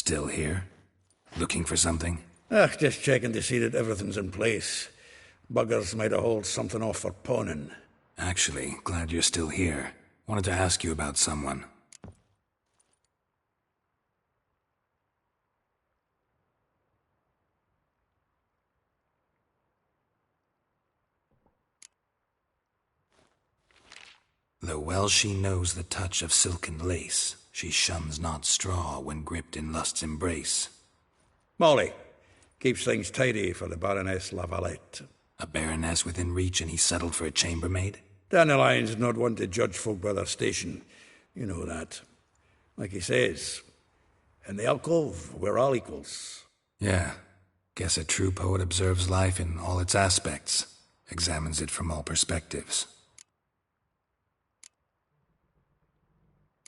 Still here? Looking for something? Just checking to see that everything's in place. Buggers might have hauled something off for pawning. Actually, glad you're still here. Wanted to ask you about someone. Though well she knows the touch of silken lace, she shuns not straw when gripped in lust's embrace. Molly, keeps things tidy for the Baroness Lavalette. A baroness within reach and he settled for a chambermaid? Dandelion's not one to judge folk by their station. You know that. Like he says, in the alcove, we're all equals. Yeah. Guess a true poet observes life in all its aspects, examines it from all perspectives.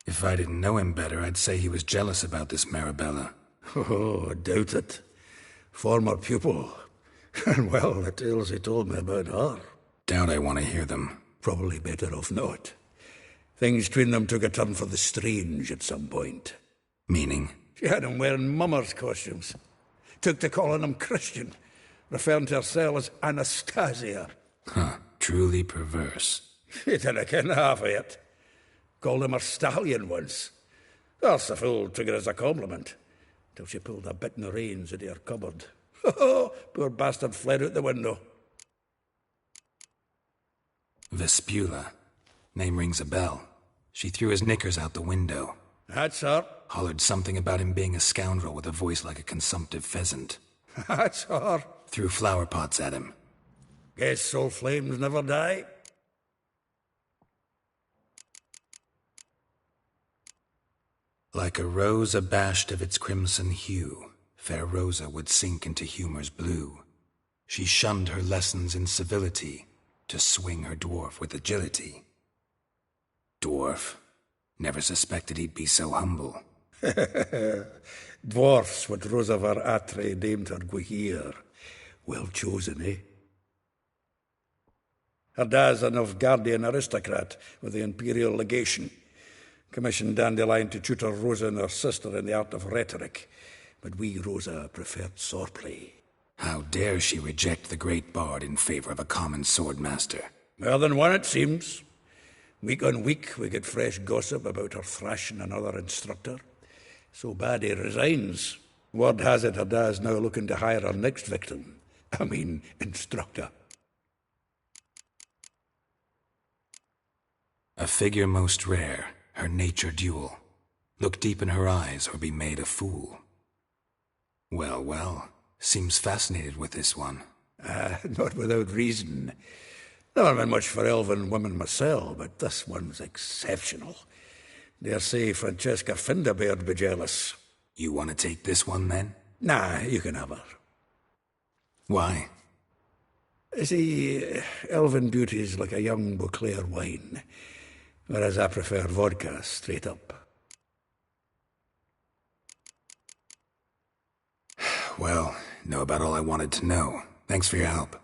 If I didn't know him better, I'd say he was jealous about this Marabella. Oh, I doubt it. Former pupil. And well, the tales he told me about her. Doubt I want to hear them. Probably better off not. Things between them took a turn for the strange at some point. Meaning? She had him wearing mummers' costumes. Took to calling him Christian, referring to herself as Anastasia. Huh, truly perverse. He didn't ken half of it. Called him her stallion once. That's the fool took it as a compliment, till she pulled a bit in the reins into her cupboard. Poor bastard fled out the window. Vespula. Name rings a bell. She threw his knickers out the window. That's her. Hollered something about him being a scoundrel with a voice like a consumptive pheasant. That's her. Threw flower pots at him. Guess soul flames never die. Like a rose abashed of its crimson hue, fair Rosa would sink into humor's blue. She shunned her lessons in civility, to swing her dwarf with agility. Dwarf. Never suspected he'd be so humble. Dwarfs what Rosa var Atre named her Guihir. Well chosen, eh? Her dad's a Novgardian aristocrat with the Imperial Legation. Commissioned Dandelion to tutor Rosa and her sister in the art of rhetoric. But we, Rosa, preferred swordplay. How dare she reject the great bard in favor of a common swordmaster? More than one, it seems. Week on week, we get fresh gossip about her thrashing another instructor. So bad he resigns. Word has it her dad's now looking to hire her next victim. I mean, instructor. A figure most rare, her nature dual. Look deep in her eyes or be made a fool. Well, well, seems fascinated with this one. Not without reason. Never been much for elven women myself, but this one's exceptional. Dare say Francesca Finderbeard be jealous. You want to take this one, then? Nah, you can have her. Why? See, elven beauty's like a young Beauclair wine, whereas I prefer vodka straight up. Well, know about all I wanted to know. Thanks for your help.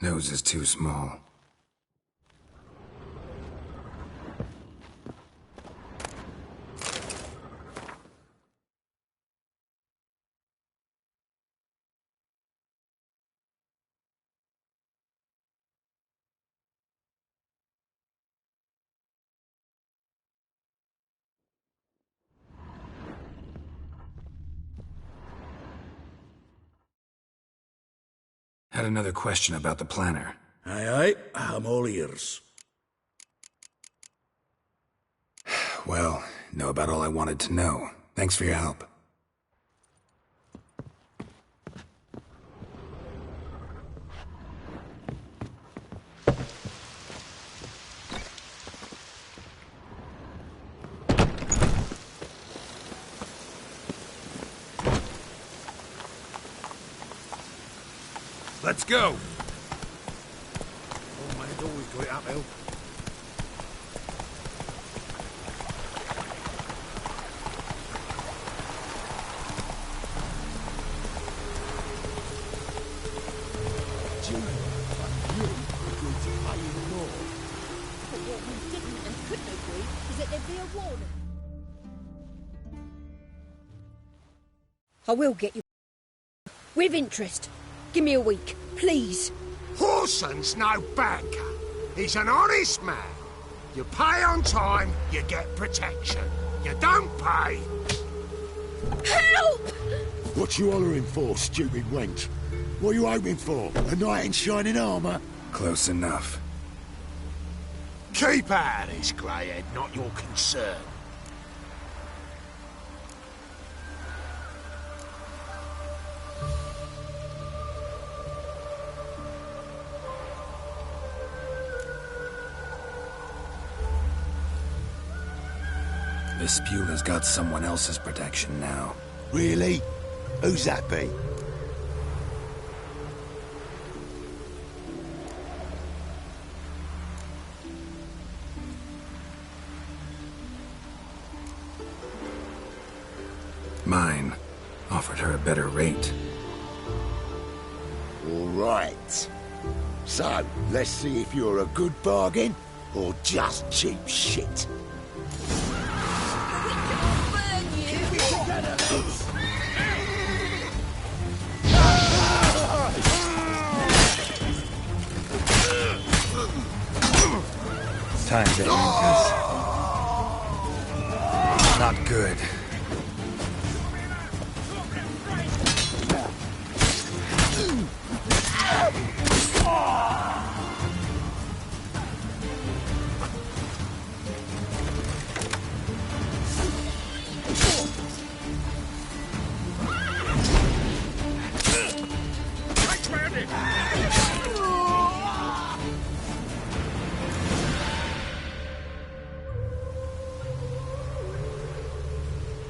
Nose is too small. Had another question about the planner. Aye, I'm all ears. Well, know about all I wanted to know. Thanks for your help. Let's go! Old man's always got it uphill. But what we didn't and couldn't agree is that there'd be a warning. I will get you. With interest. Give me a week, please. Horson's no banker. He's an honest man. You pay on time, you get protection. You don't pay... Help! What you hollering for, stupid wench? What are you hoping for? A knight in shining armour? Close enough. Keep out of this, greyhead, not your concern. This Spewler's got someone else's protection now. Really? Who's that be? Mine. Offered her a better rate. All right. So, let's see if you're a good bargain or just cheap shit. Time's ending, Gus. Not good.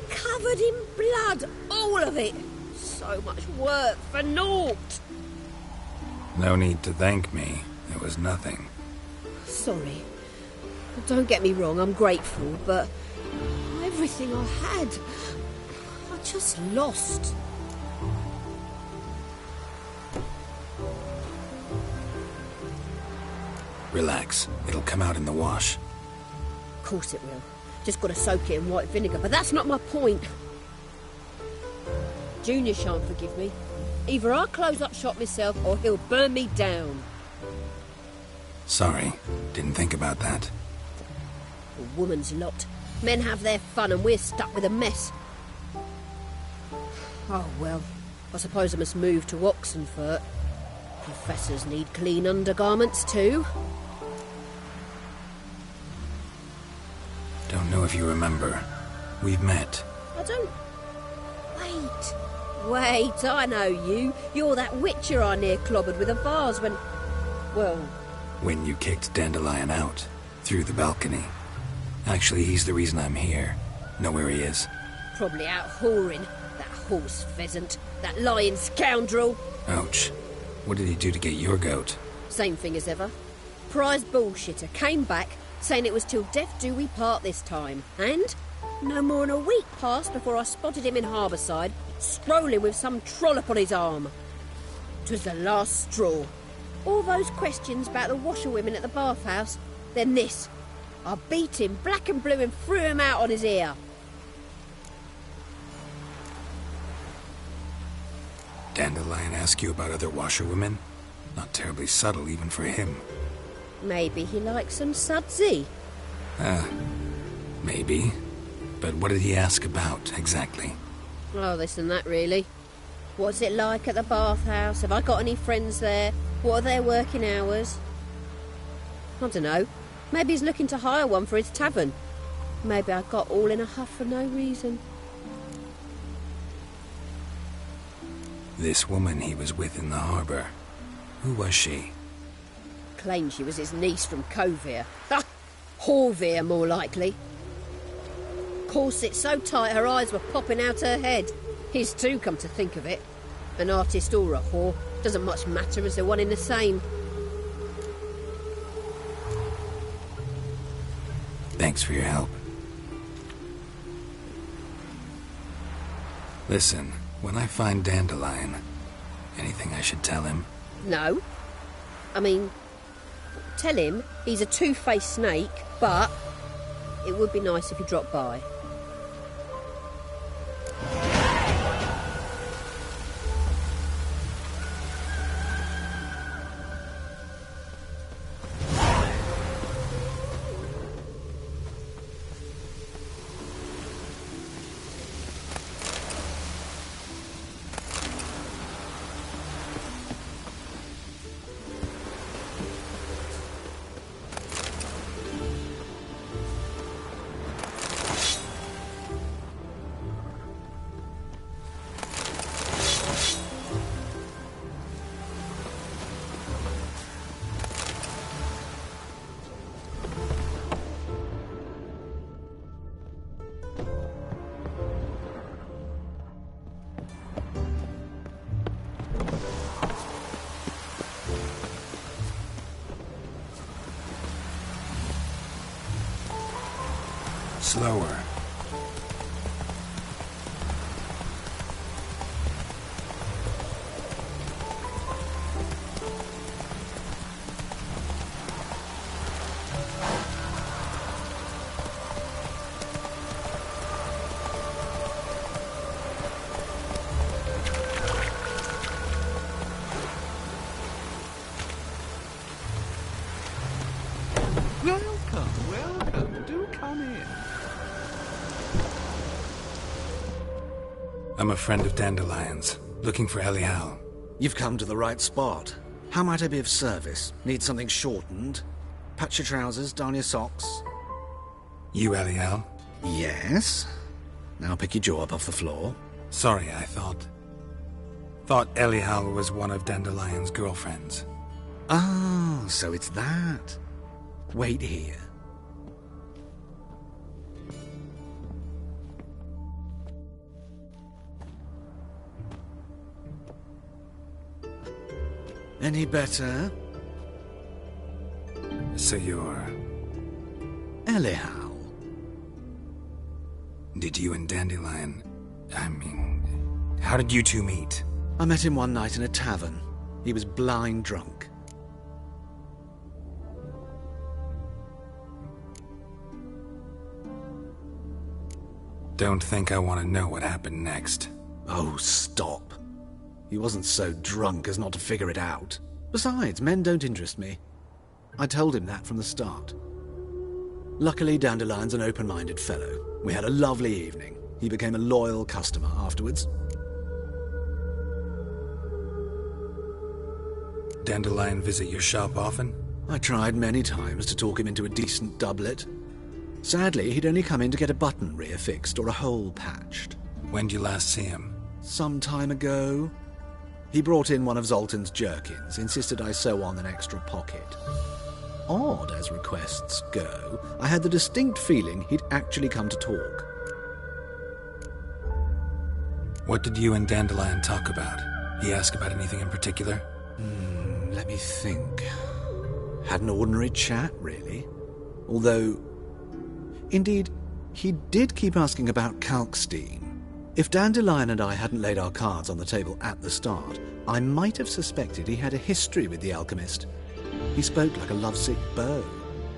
Covered in blood, all of it. So much work for naught. No need to thank me. It was nothing. Sorry. Don't get me wrong, I'm grateful, but everything I had, I just lost. Relax. It'll come out in the wash. Of course it will. Just got to soak it in white vinegar, but that's not my point. Junior shan't forgive me. Either I'll close up shop myself or he'll burn me down. Sorry. Didn't think about that. A woman's lot. Men have their fun and we're stuck with a mess. Oh, well. I suppose I must move to Oxenfurt. Professors need clean undergarments too. Don't know if you remember. We've met. I don't... Wait, I know you. You're that witcher I near clobbered with a vase when... Well... When you kicked Dandelion out. Through the balcony. Actually, he's the reason I'm here. Know where he is? Probably out whoring. That horse pheasant. That lying scoundrel. Ouch. What did he do to get your goat? Same thing as ever. Prize bullshitter came back, saying it was till death do we part this time. And no more than a week passed before I spotted him in Harbourside, strolling with some trollop on his arm. 'Twas the last straw. all those questions about the washerwomen at the bathhouse, then this. I beat him black and blue and threw him out on his ear. Dandelion ask you about other washerwomen? Not terribly subtle even for him. Maybe he likes some sudsy. Maybe. But what did he ask about, exactly? Oh, this and that, really. What's it like at the bathhouse? Have I got any friends there? What are their working hours? I don't know. Maybe he's looking to hire one for his tavern. Maybe I got all in a huff for no reason. This woman he was with in the harbour. Who was she? Claimed she was his niece from Covere. Ha! Horvere, more likely. Corset so tight her eyes were popping out her head. His too, come to think of it. An artist or a whore. Doesn't much matter as they're one in the same. Thanks for your help. Listen, when I find Dandelion, anything I should tell him? No. I mean, tell him he's a two-faced snake, but it would be nice if he dropped by. Slower. Welcome. Do come in. I'm a friend of Dandelion's, looking for Elial. You've come to the right spot. How might I be of service? Need something shortened? Patch your trousers, darn your socks. You Elial? Yes. Now pick your jaw up off the floor. Sorry, I thought Elial was one of Dandelion's girlfriends. Oh, so it's that. Wait here. Any better? So you're... Elial. Did you and Dandelion... how did you two meet? I met him one night in a tavern. He was blind drunk. Don't think I want to know what happened next. Oh, stop. He wasn't so drunk as not to figure it out. Besides, men don't interest me. I told him that from the start. Luckily, Dandelion's an open-minded fellow. We had a lovely evening. He became a loyal customer afterwards. Dandelion visit your shop often? I tried many times to talk him into a decent doublet. Sadly, he'd only come in to get a button rear-fixed or a hole patched. When did you last see him? Some time ago. He brought in one of Zoltan's jerkins, insisted I sew on an extra pocket. Odd as requests go, I had the distinct feeling he'd actually come to talk. What did you and Dandelion talk about? He asked about anything in particular? Let me think. Had an ordinary chat, really. Although, indeed, he did keep asking about Kalkstein. If Dandelion and I hadn't laid our cards on the table at the start, I might have suspected he had a history with the alchemist. He spoke like a lovesick beau.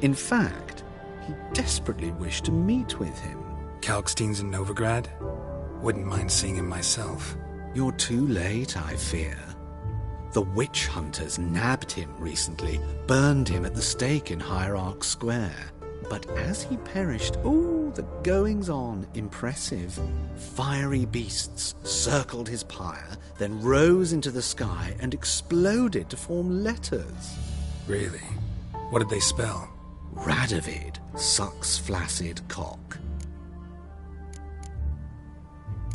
In fact, he desperately wished to meet with him. Kalkstein's in Novigrad? Wouldn't mind seeing him myself. You're too late, I fear. The witch hunters nabbed him recently, burned him at the stake in Hierarch Square. But as he perished, the goings-on impressive. Fiery beasts circled his pyre, then rose into the sky and exploded to form letters. Really? What did they spell? Radovid sucks flaccid cock.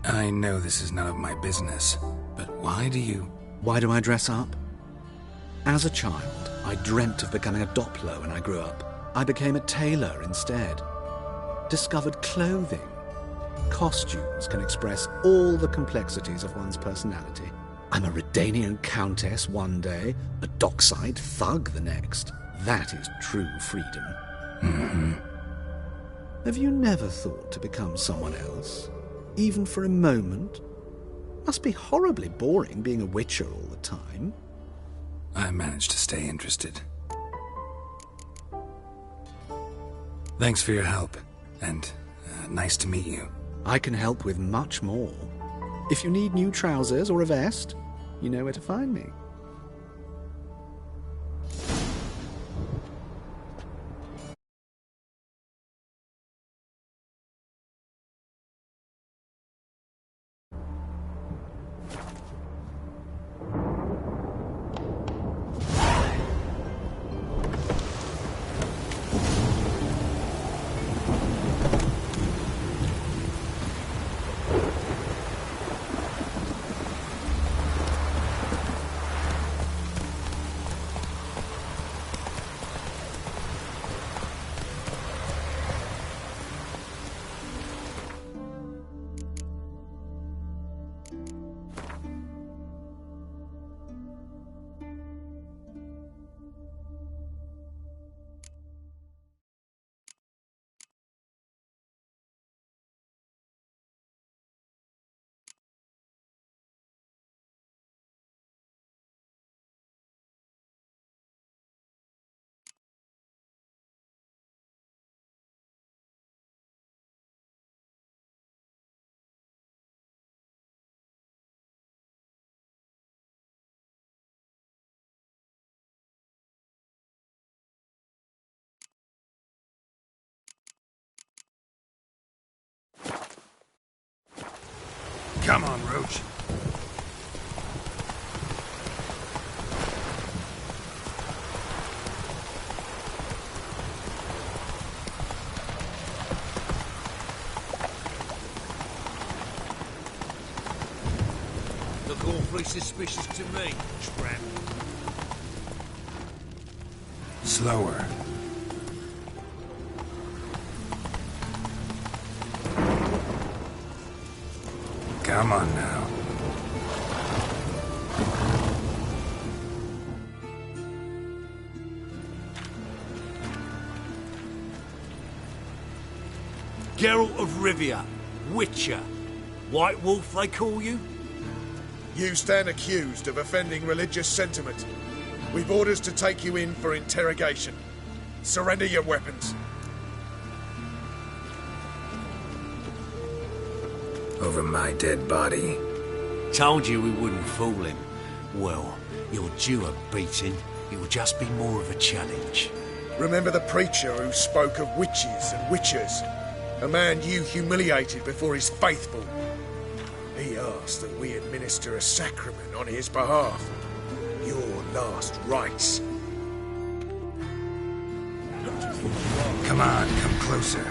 I know this is none of my business, but why do I dress up? As a child, I dreamt of becoming a Doppler when I grew up. I became a tailor instead. Discovered clothing. Costumes can express all the complexities of one's personality. I'm a Redanian countess one day, a dockside thug the next. That is true freedom. Mm-hmm. Have you never thought to become someone else? Even for a moment? Must be horribly boring being a witcher all the time. I managed to stay interested. Thanks for your help, and nice to meet you. I can help with much more. If you need new trousers or a vest, you know where to find me. Come on, Roach. Look awfully suspicious to me, tramp. Slower. Come on now. Geralt of Rivia, Witcher. White Wolf, they call you? You stand accused of offending religious sentiment. We've orders to take you in for interrogation. Surrender your weapons. Over my dead body. Told you we wouldn't fool him. Well, you're due a beating. It will just be more of a challenge. Remember the preacher who spoke of witches and witchers? A man you humiliated before his faithful. He asked that we administer a sacrament on his behalf. Your last rites. Come on, come closer.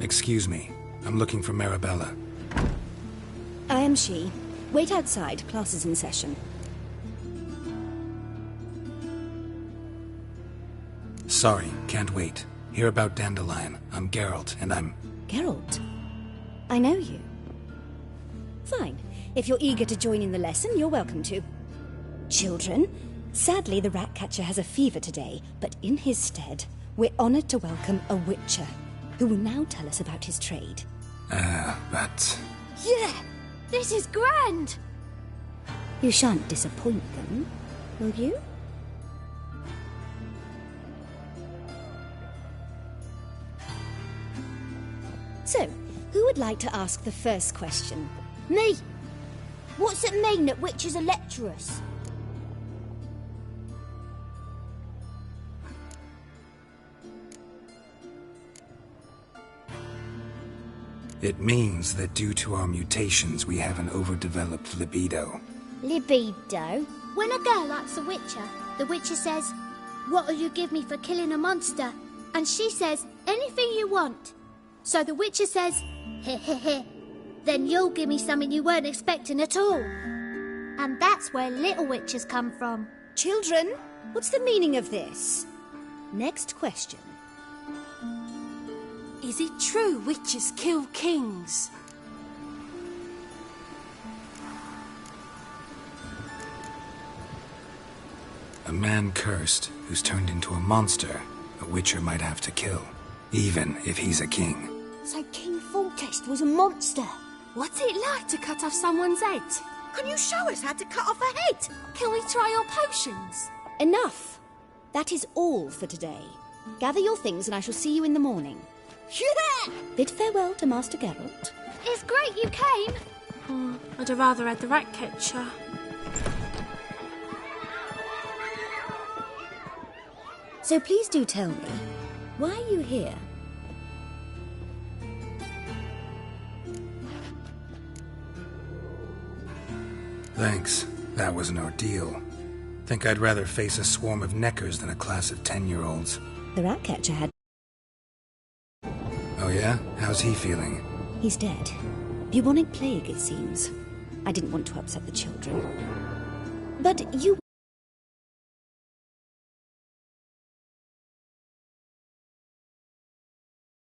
Excuse me. I'm looking for Marabella. I am she. Wait outside. Class is in session. Sorry, can't wait. Hear about Dandelion. I'm Geralt, and I'm... Geralt? I know you. Fine. If you're eager to join in the lesson, you're welcome to. Children, sadly the Ratcatcher has a fever today, but in his stead, we're honoured to welcome a Witcher, who will now tell us about his trade. But... Yeah! This is grand! You shan't disappoint them, will you? So, who would like to ask the first question? Me! What's it mean that witches are lecturers? It means that due to our mutations, we have an overdeveloped libido. Libido? When a girl likes a witcher, the witcher says, "What'll you give me for killing a monster?" And she says, "Anything you want." So the witcher says, "Heh heh heh. Then you'll give me something you weren't expecting at all." And that's where little witches come from. Children, what's the meaning of this? Next question. Is it true witches kill kings? A man cursed who's turned into a monster, a witcher might have to kill, even if he's a king. So King Foltest was a monster. What's it like to cut off someone's head? Can you show us how to cut off a head? Can we try your potions? Enough. That is all for today. Gather your things and I shall see you in the morning. Yeah! Bid farewell to Master Geralt. It's great you came. I'd have rather had the Ratcatcher. So please do tell me, why are you here? Thanks. That was an ordeal. Think I'd rather face a swarm of neckers than a class of 10-year-olds. The Ratcatcher had... Oh yeah? How's he feeling? He's dead. Bubonic plague, it seems. I didn't want to upset the children. But you